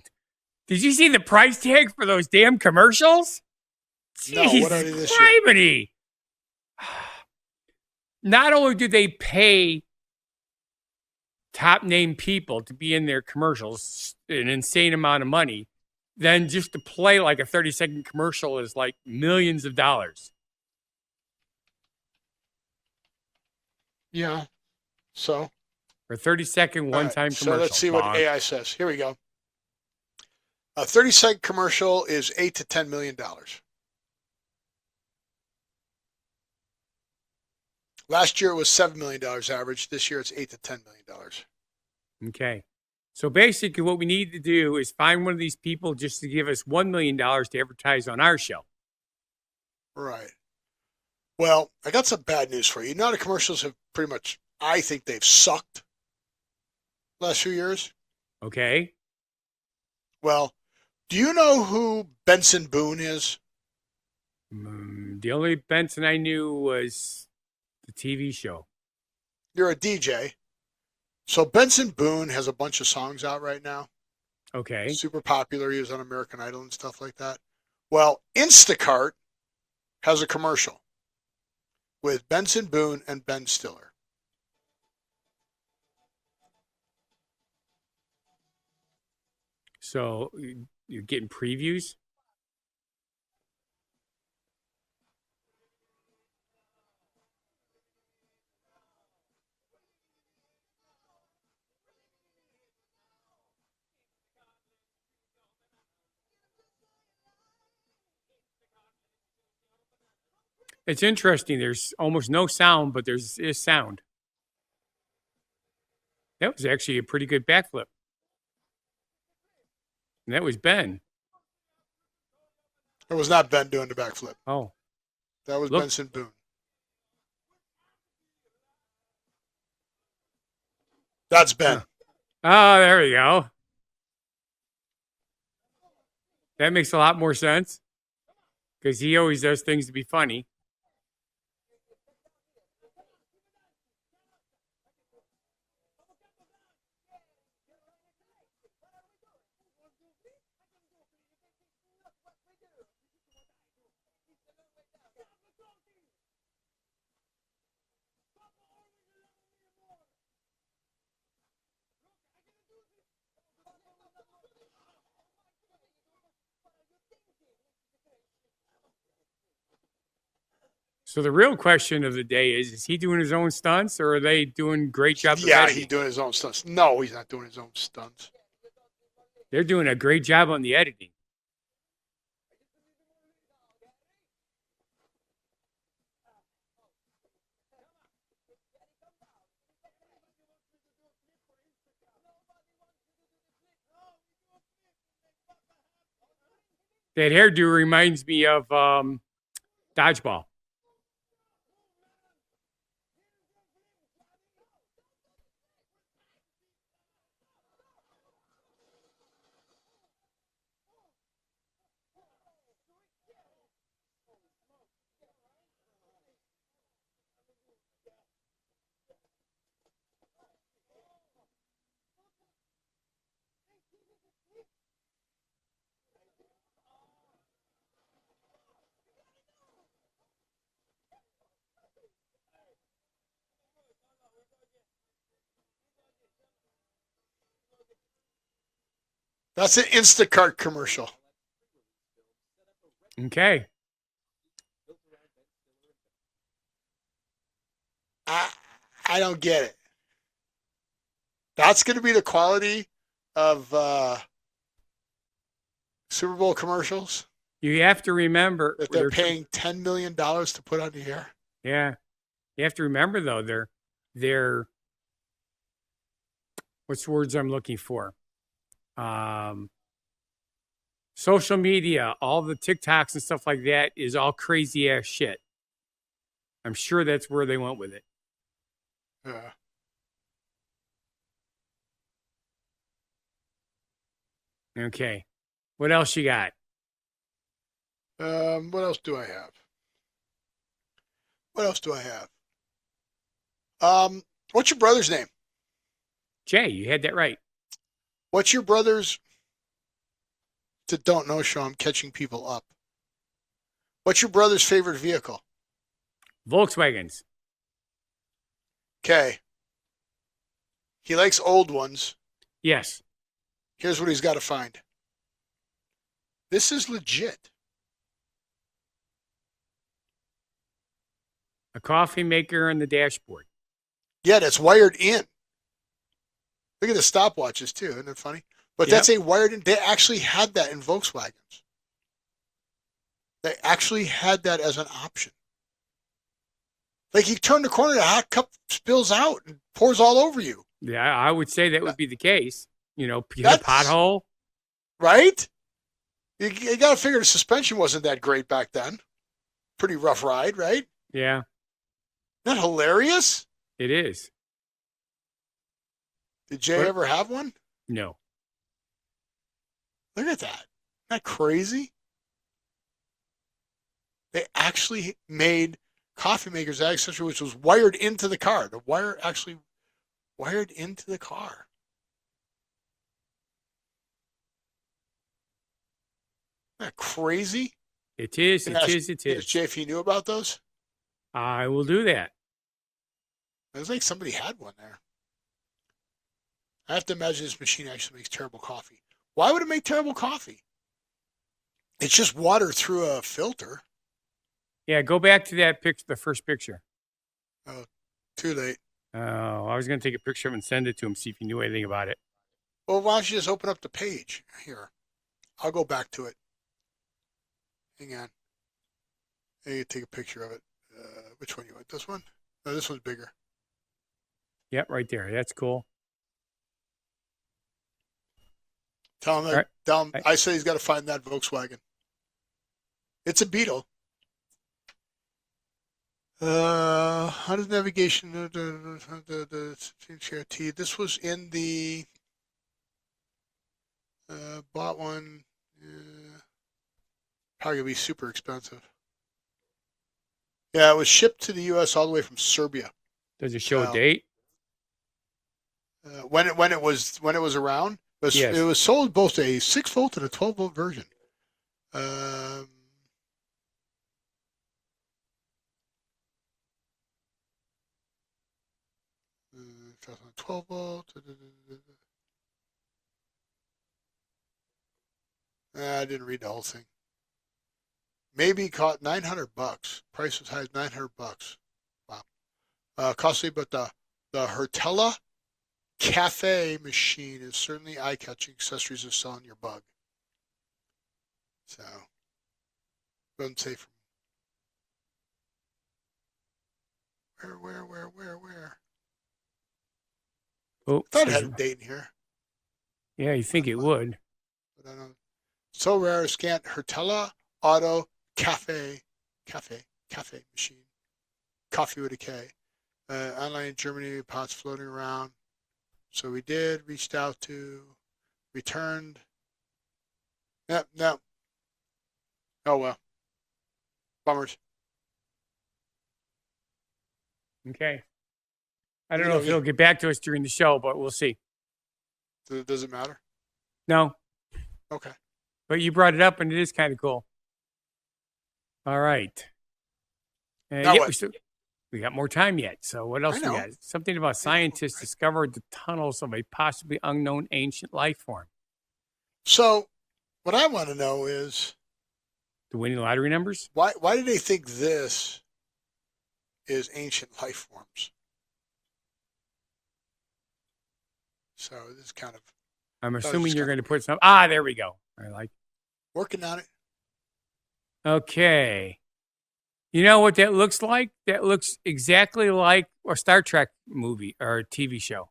Did you see the price tag for those damn commercials? No, Jeez, what are they this year? Not only do they pay top name people to be in their commercials, an insane amount of money, then just to play like a 30-second commercial is like millions of dollars. Yeah. So? For a 30-second one-time commercial. So let's see what AI says. Here we go. A 30-second commercial is $8 to $10 million. Last year it was $7 million average. This year it's $8 to $10 million. Okay. So basically what we need to do is find one of these people just to give us $1 million to advertise on our show. Right. Well, I got some bad news for you. You know, the commercials have pretty much I think they've sucked last few years. Okay. Well, do you know who Benson Boone is? The only Benson I knew was the TV show. You're a DJ. So Benson Boone has a bunch of songs out right now. Okay. Super popular. He was on American Idol and stuff like that. Well, Instacart has a commercial with Benson Boone and Ben Stiller. So you're getting previews? It's interesting. There's almost no sound, but there's sound. That was actually a pretty good backflip. And that was Ben. It was not Ben doing the backflip. Oh. That was Benson Boone. That's Ben. Oh, there we go. That makes a lot more sense. Because he always does things to be funny. So the real question of the day is he doing his own stunts or are they doing great jobs? Yeah, he's doing his own stunts. No, he's not doing his own stunts. They're doing a great job on the editing. That hairdo reminds me of Dodgeball. That's an Instacart commercial. Okay. I don't get it. That's going to be the quality of Super Bowl commercials You have to remember that they're paying $10 million to put on the air. Yeah. You have to remember though, they're what's the words I'm looking for? Social media, all the TikToks and stuff like that is all crazy ass shit. I'm sure that's where they went with it. Yeah. Okay. What else you got? What else do I have? What's your brother's name? Jay, you had that right. What's your brother's? That don't know, show I'm catching people up. What's your brother's favorite vehicle? Volkswagens. Okay. He likes old ones. Yes. Here's what he's got to find. This is legit. A coffee maker on the dashboard. Yeah, that's wired in. Look at the stopwatches too. Isn't that funny? But that's a wired in. They actually had that in Volkswagens. They actually had that as an option. Like you turn the corner, the hot cup spills out and pours all over you. Yeah, I would say that would be the case. You know, you hit a pothole. Right? You got to figure the suspension wasn't that great back then. Pretty rough ride, right? Yeah. Isn't that hilarious? It is. Did Jay What? ever have one? No. Look at that. Isn't that crazy? They actually made coffee makers accessory, which was wired into the car. The wire actually wired into the car. Isn't that crazy? It is. You It can ask, is. It ask is. Jay if he knew about those. I will do that. It was like somebody had one there. I have to imagine this machine actually makes terrible coffee. Why would it make terrible coffee? It's just water through a filter. Yeah, go back to that picture, the first picture. Oh, too late. Oh, I was going to take a picture of it and send it to him, see if he knew anything about it. Well, why don't you just open up the page? Here, I'll go back to it. Hang on. I need to take a picture of it. Which one you want? This one? No, this one's bigger. Yep, right there. That's cool. Tell him, Right. tell him I said he's got to find that Volkswagen. It's a Beetle. How does navigation? This was in the bought one. Probably gonna be super expensive. Yeah, it was shipped to the U.S. all the way from Serbia. Does it show a So, date? when it was around, Yes. it was sold both a 6-volt and a 12-volt version. Um, 12-volt. I didn't read the whole thing. Maybe caught $900. Price as high as $900. Wow. Costly, but the Hertella Cafe machine is certainly eye-catching. Accessories of selling your bug. So, doesn't say from where. Oh, I thought it had a date in here, yeah, you think it would. but I don't. So rare, scant Hertella Auto Cafe machine. Coffee with a K. Online in Germany, pots floating around. So we did, reached out to, returned. Yep, no. Oh well. Bummers. Okay. I don't know if he'll get back to us during the show, but we'll see. Does it matter? No, Okay. but you brought it up, and it is kind of cool. All right. Now yeah, what? we got more time yet. So what else I we know. got? Something about scientists discovered the tunnels of a possibly unknown ancient life form. So, what I want to know is The winning lottery numbers? why do they think this is ancient life forms? So this is kind of I'm was assuming just you're kind going of to put some. Ah, there we go. I like. working on it. Okay. You know what that looks like? That looks exactly like a Star Trek movie or a TV show.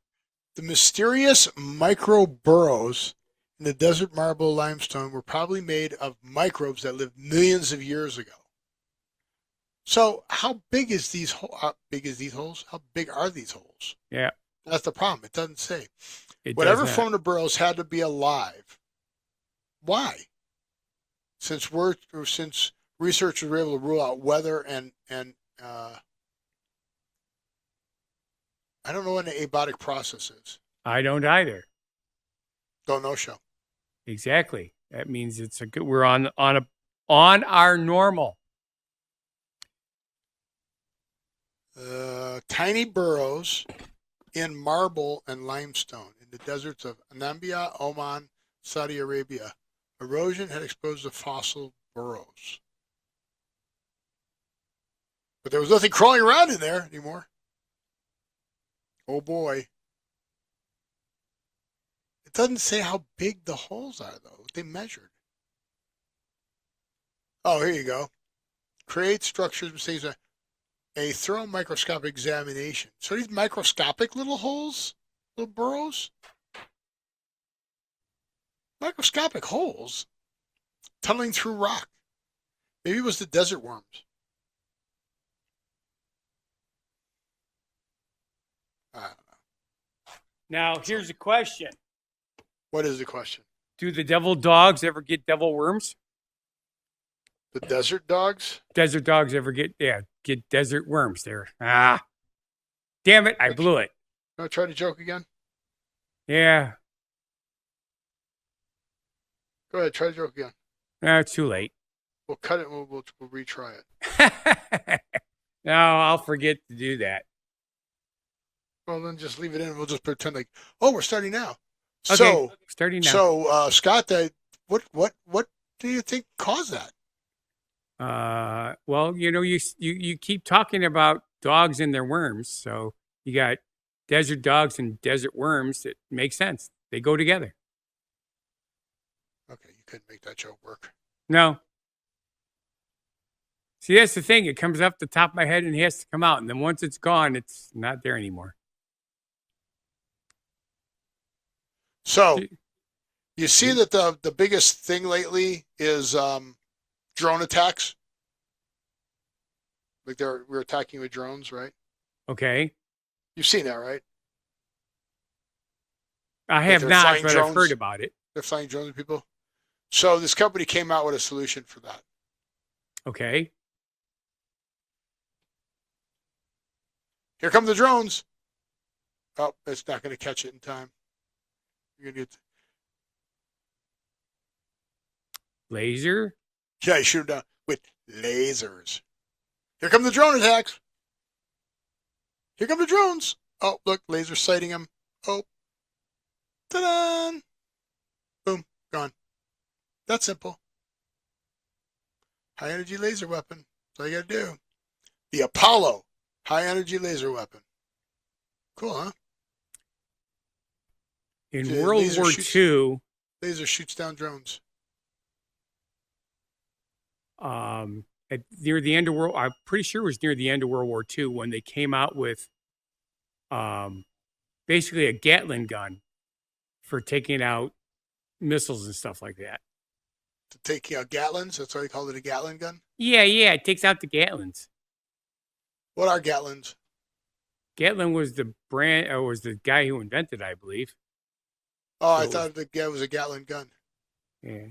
The mysterious micro burrows in the desert marble limestone were probably made of microbes that lived millions of years ago. So how big is these holes? How big are these holes? Yeah. That's the problem. It doesn't say. It Whatever does not. formed the burrows had to be alive. Why? Since researchers were able to rule out weather and I don't know what an abiotic process is. I don't either. Don't know, show. Exactly. That means it's a good. We're on our normal. Tiny burrows in marble and limestone in the deserts of Namibia, Oman, Saudi Arabia. Erosion had exposed the fossil burrows. But there was nothing crawling around in there anymore. Oh boy. It doesn't say how big the holes are, though. They measured. Oh, here you go. Create structures, says a thorough microscopic examination. So these microscopic little holes, little burrows, microscopic holes tunneling through rock. Maybe it was the desert worms. I don't know. Now, here's a question. What is the question? Do the devil dogs ever get devil worms? The desert dogs? Desert dogs ever get desert worms there. Damn it, I blew it. Want to try to joke again? Yeah. Go ahead, try to joke again. No, it's too late. We'll cut it and we'll retry it. No, I'll forget to do that. Well, then just leave it in. We'll just pretend like, oh, we're starting now. Okay, So, starting now. So, Scott, what do you think caused that? Well, you keep talking about dogs and their worms, so you got desert dogs and desert worms. It makes sense. They go together. Okay, you couldn't make that joke work. No. See, that's the thing. It comes up the top of my head and it has to come out, and then once it's gone, it's not there anymore. So, you see that the biggest thing lately is drone attacks. Like we're attacking with drones, right? Okay. You've seen that, right? I have not, but drones. I've heard about it. They're flying drones at people. So this company came out with a solution for that. Okay. Here come the drones. Oh, it's not going to catch it in time. You're going to get Laser? Yeah, you shoot them down with lasers. Here come the drone attacks. Here come the drones. Oh, look, laser sighting them. Oh. Ta-da! Boom, gone. That's simple. High energy laser weapon. That's all you got to do. The Apollo high energy laser weapon. Cool, huh? In World War II, laser shoots down drones. Near the end of I'm pretty sure it was near the end of World War II when they came out with basically a Gatling gun for taking out missiles and stuff like that. To take out Gatlins? That's why they called it a Gatling gun? Yeah, it takes out the Gatlins. What are Gatlins? Gatling was the brand, or was the guy who invented it, I believe. Oh, I thought the guy was a Gatling gun. Yeah.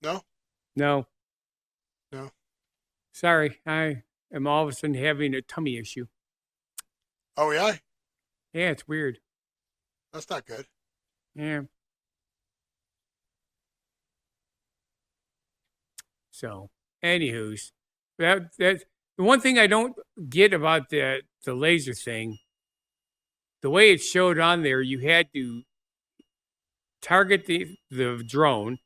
No? No. No. Sorry, I am all of a sudden having a tummy issue. Oh, yeah? Yeah, it's weird. That's not good. Yeah. So, anywho's, that the one thing I don't get about the laser thing, the way it showed on there, you had to target the drone,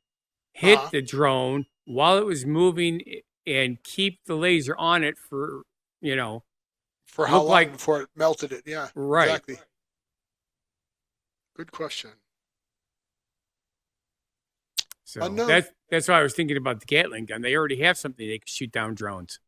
hit the drone while it was moving, and keep the laser on it for for how long before it melted it? Yeah, right. Exactly. Good question. So that's why I was thinking about the Gatling gun. They already have something they can shoot down drones.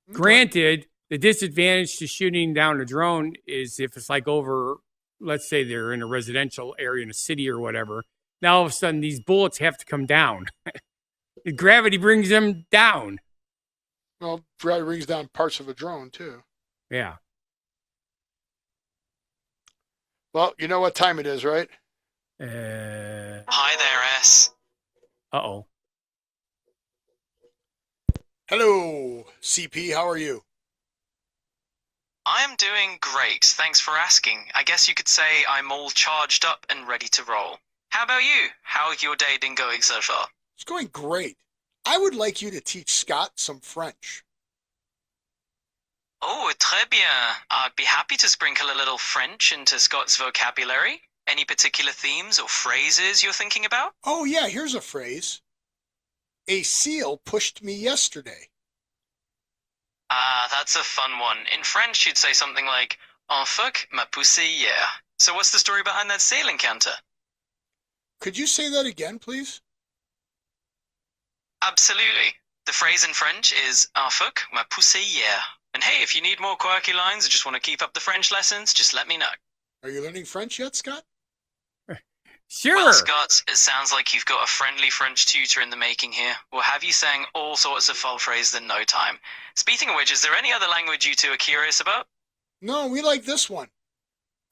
Okay. Granted, the disadvantage to shooting down a drone is if it's like over, let's say they're in a residential area in a city or whatever. Now all of a sudden these bullets have to come down. Gravity brings them down. Well, gravity brings down parts of a drone too. Yeah. Well, you know what time it is, right? Hi there, S. Uh-oh. Hello, CP. How are you? I'm doing great. Thanks for asking. I guess you could say I'm all charged up and ready to roll. How about you? How's your day been going so far? It's going great. I would like you to teach Scott some French. Oh, très bien. I'd be happy to sprinkle a little French into Scott's vocabulary. Any particular themes or phrases you're thinking about? Oh, yeah, here's a phrase. A seal pushed me yesterday. Ah, that's a fun one. In French, you'd say something like, Un phoque m'a poussé hier. So what's the story behind that seal encounter? Could you say that again, please? Absolutely. The phrase in French is Un phoque m'a poussé hier. And hey, if you need more quirky lines or just want to keep up the French lessons, just let me know. Are you learning French yet, Scott? Sure. Well, Scott, it sounds like you've got a friendly French tutor in the making here. We'll have you saying all sorts of full phrases in no time. Speaking of which, is there any other language you two are curious about? No, we like this one.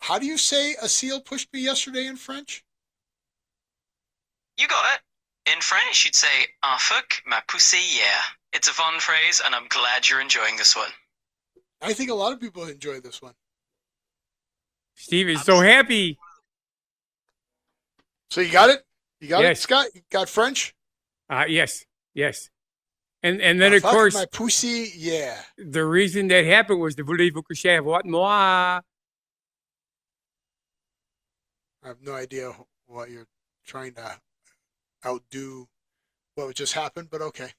How do you say a seal pushed me yesterday in French? You got it. In French, you'd say un phoque m'a poussé hier. It's a fun phrase, and I'm glad you're enjoying this one. I think a lot of people enjoy this one. Steve is so happy. So you got it? You got Yes. it, Scott? You got French? Yes. And then, of Fuck course, my pussy, yeah. the reason that happened was the voulez-vous coucher avec moi? I have no idea what you're trying to outdo what just happened, but okay.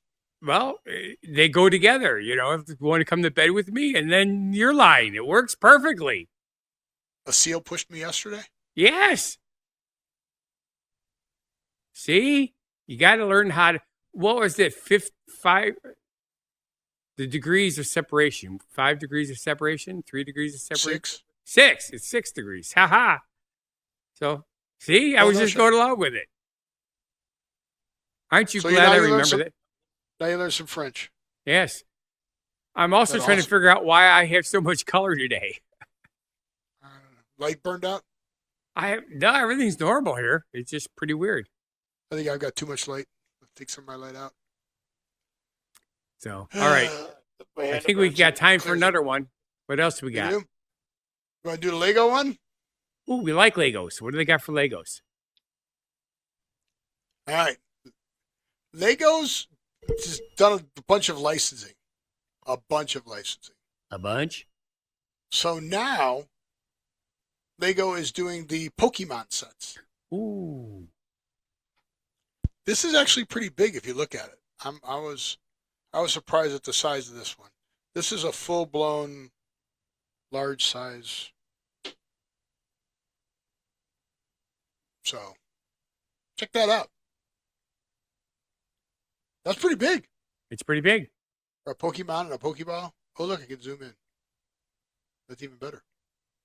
Well, they go together, you know, if you want to come to bed with me, and then you're lying. It works perfectly. A seal pushed me yesterday? Yes. See? You got to learn how to, what was it? 5, the degrees of separation. 5 degrees of separation? 3 degrees of separation? 6. 6. It's 6 degrees. Ha ha. So, see? I was just going along with it. Aren't you So glad I remember that? Now you learn some French. Yes. I'm also That trying to awesome? figure out why I have so much color today. I don't know. Light burned out? No, everything's normal here. It's just pretty weird. I think I've got too much light. I'll take some of my light out. So, all right. I think we got time for another one. What else do we got? You want to do the Lego one? Ooh, we like Legos. What do they got for Legos? All right. Lego's just done a bunch of licensing. A bunch of licensing. A bunch? So now, Lego is doing the Pokemon sets. Ooh. This is actually pretty big if you look at it. I was surprised at the size of this one. This is a full-blown, large size. So, check that out. That's pretty big. It's pretty big. For a Pokemon and a Pokeball. Oh, look, I can zoom in. That's even better.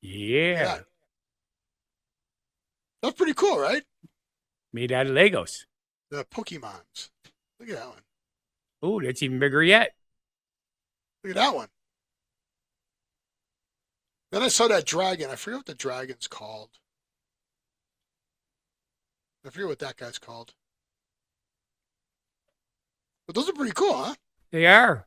Yeah. That's pretty cool, right? Made out of Legos. The Pokemons. Look at that one. Ooh, that's even bigger yet. Look at that one. Then I saw that dragon. I forget what the dragon's called. I forget what that guy's called. But those are pretty cool, huh? They are.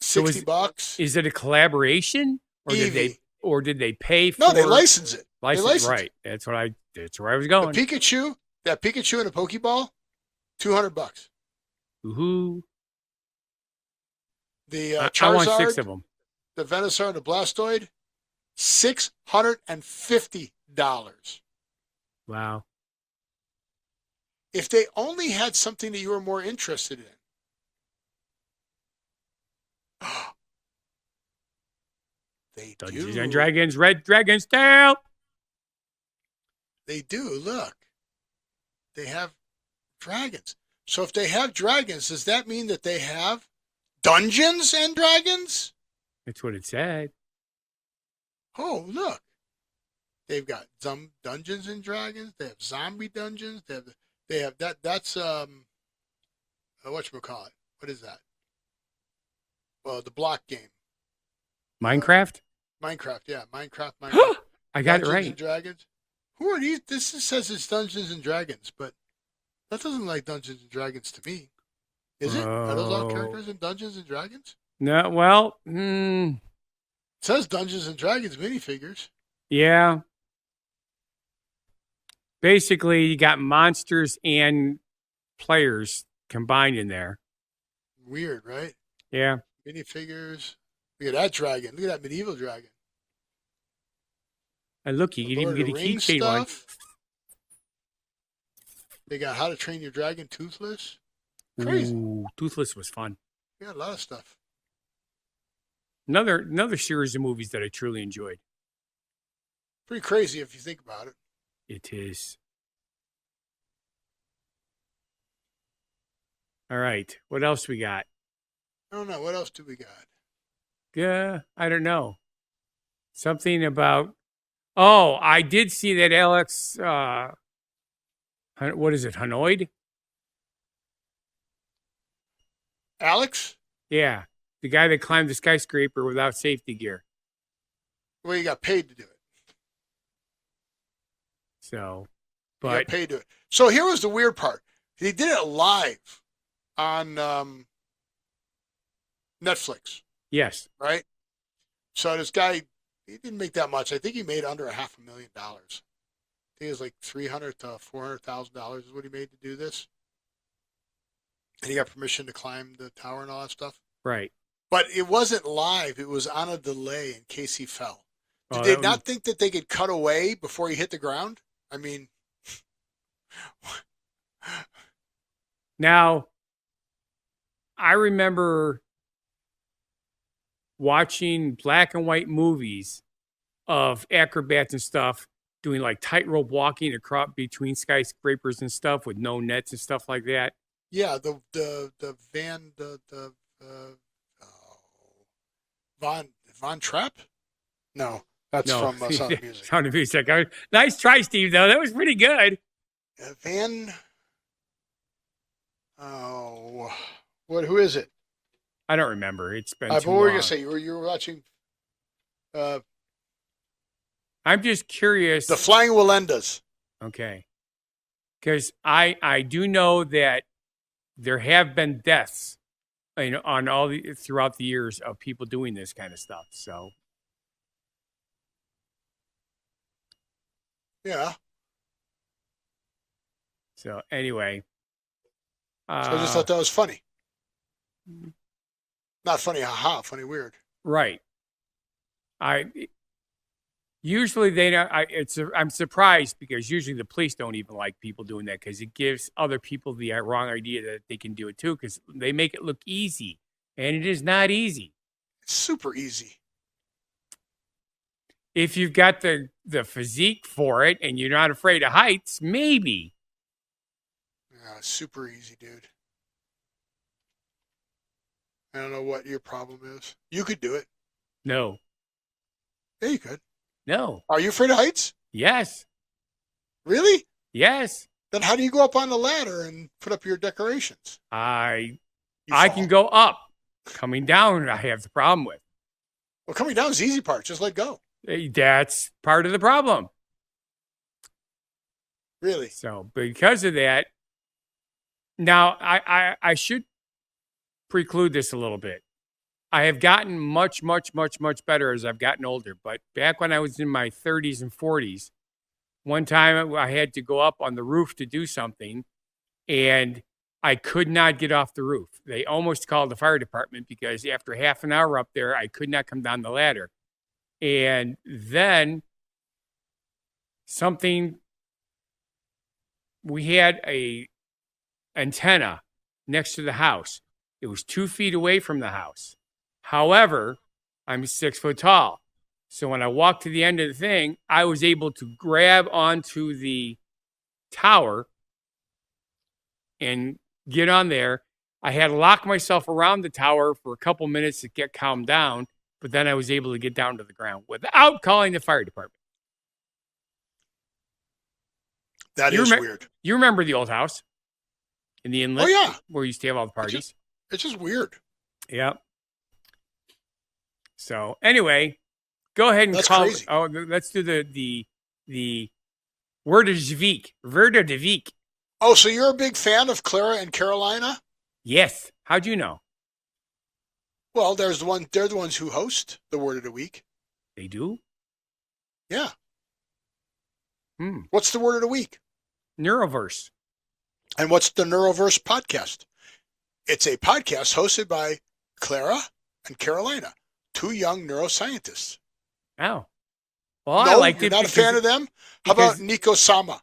60 bucks. Is it a collaboration? Or did they pay for No, they license it. Right. That's where I was going. The Pikachu, that Pikachu and a Pokeball, $200. Ooh. The I want 6 Charizard, of them. the Venusaur, and the Blastoise, $650. Wow. If they only had something that you were more interested in. They Dungeons do. and Dragons, Red Dragon's Tail. They do. Look. They have dragons. So if they have dragons, does that mean that they have Dungeons and Dragons? That's what it said. Oh, look. They've got some Dungeons and Dragons. They have zombie dungeons. They have that. That's whatchamacallit. What is that? Well, the block game. Minecraft? Minecraft, yeah. Minecraft. I got it Dungeons right. and Dragons. Who are these? This says it's Dungeons and Dragons, but that doesn't look like Dungeons and Dragons to me. Is it? Are those all characters in Dungeons and Dragons? No, well, It says Dungeons and Dragons minifigures. yeah. Basically, you got monsters and players combined in there. Weird, right? Yeah. Minifigures. Look at that dragon. Look at that medieval dragon. And look, you can even Lord get of a the Rings keychain one. stuff. They got How to Train Your Dragon Toothless. Crazy. Ooh, Toothless was fun. They got a lot of stuff. Another series of movies that I truly enjoyed. Pretty crazy if you think about it. It is. All right. What else we got? I don't know. What else do we got? I don't know. Something about Oh, I did see that Alex. What is it? Hanoid? Alex? Yeah, the guy that climbed the skyscraper without safety gear. Well, you got paid to do it. So, You got but paid to do it. So here was the weird part. He did it live on Netflix, yes, right? So this guy, he didn't make that much. I think he made under $500,000. I think it was like $300,000 to $400,000 is what he made to do this. And he got permission to climb the tower and all that stuff. right. But it wasn't live. It was on a delay in case he fell. Did Oh, they not think that they could cut away before he hit the ground? I mean, Now, I remember watching black and white movies of acrobats and stuff doing like tightrope walking across between skyscrapers and stuff with no nets and stuff like that. yeah, the Von Trapp? No, that's No, from Sound of Music. Sound of Music. Nice try, Steve. Though that was pretty good. Who is it? I don't remember. It's been What too were you long. gonna say? You were watching I'm just curious. the Flying Walendas. Okay, because I do know that there have been deaths, on throughout the years of people doing this kind of stuff. So Yeah. Anyway, So I just thought that was funny. Not funny, haha, funny, weird. right. Usually they don't. I'm surprised because usually the police don't even like people doing that because it gives other people the wrong idea that they can do it too because they make it look easy, and it is not easy. It's super easy. If you've got the physique for it and you're not afraid of heights, maybe. Yeah, super easy, dude. I don't know what your problem is. You could do it. No. Yeah, you could. No. Are you afraid of heights? Yes. Really? Yes. Then how do you go up on the ladder and put up your decorations? I You can fall. go up. Coming down, I have the problem with. Well, coming down is the easy part. Just let go. That's part of the problem. Really? So because of that, now I should preclude this a little bit. I have gotten much, much, much, much better as I've gotten older. But back when I was in my 30s and 40s, one time I had to go up on the roof to do something, and I could not get off the roof. They almost called the fire department because after half an hour up there, I could not come down the ladder. And then we had a antenna next to the house. It was 2 feet away from the house. However, I'm 6 foot tall. So when I walked to the end of the thing, I was able to grab onto the tower and get on there. I had to lock myself around the tower for a couple minutes to get calmed down, but then I was able to get down to the ground without calling the fire department. That is weird. You remember the old house in the inlet? Oh, yeah. Where we used to have all the parties? It's just weird. Yep. So anyway, go ahead and That's call. crazy. Oh, let's do the word of Zvik. Word of Zvik. Oh, so you're a big fan of Clara and Carolina? Yes. How'd you know? Well, they're the ones who host the Word of the Week. They do? Yeah. What's the Word of the Week? Neuroverse. And what's the Neuroverse podcast? It's a podcast hosted by Clara and Carolina, two young neuroscientists. Oh. Well, No, I liked you're it. not a fan of them? How about Nico Sama?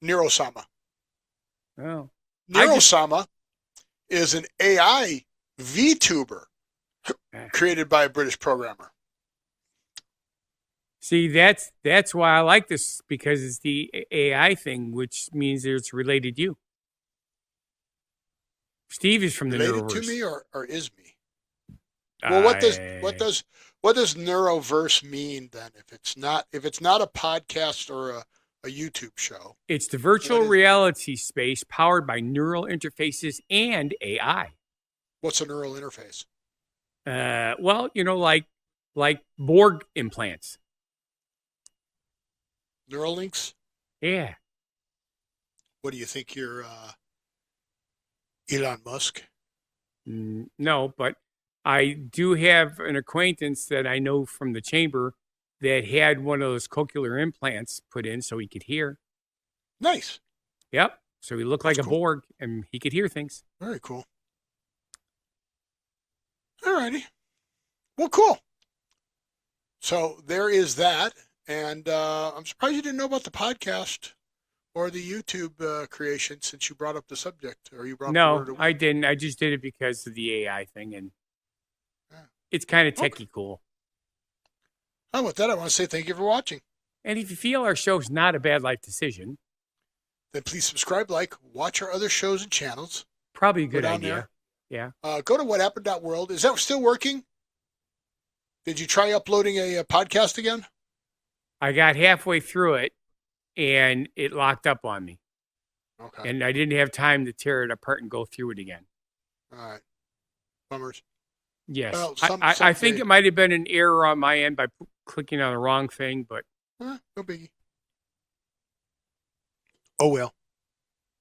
Neurosama. Oh. Neurosama is an AI VTuber created by a British programmer. See, that's why I like this, because it's the AI thing, which means it's related to you. Steve is from the Related Neuroverse. to me or is me? Well, what does Neuroverse mean then? If it's not a podcast or a YouTube show, It's the virtual reality space powered by neural interfaces and AI. what's a neural interface? Well, like Borg implants. Neuralinks? Yeah. What do you think you're Elon Musk? No, but I do have an acquaintance that I know from the chamber that had one of those cochlear implants put in so he could hear. Nice. Yep. So he looked That's like a cool. Borg and he could hear things. Very cool. All righty. Well, cool. So there is that. And I'm surprised you didn't know about the podcast or the YouTube creation since you brought up the subject, or you brought up the No, word. I didn't. I just did it because of the AI thing, and it's kind of techie cool. Oh, with that, I want to say thank you for watching. And if you feel our show's not a bad life decision, Then please subscribe, watch our other shows and channels. probably a good down idea. Yeah. Go to whathappened.world. Is that still working? Did you try uploading a podcast again? I got halfway through it, and it locked up on me. Okay. And I didn't have time to tear it apart and go through it again. All right. Bummers. Yes. Well, I think it might have been an error on my end by clicking on the wrong thing, but no biggie. Oh, well.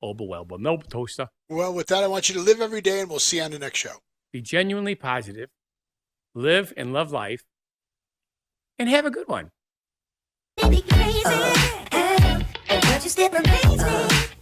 but no toaster. Well, with that, I want you to live every day, and we'll see you on the next show. Be genuinely positive, live and love life, and have a good one. Crazy, and just it amaze me.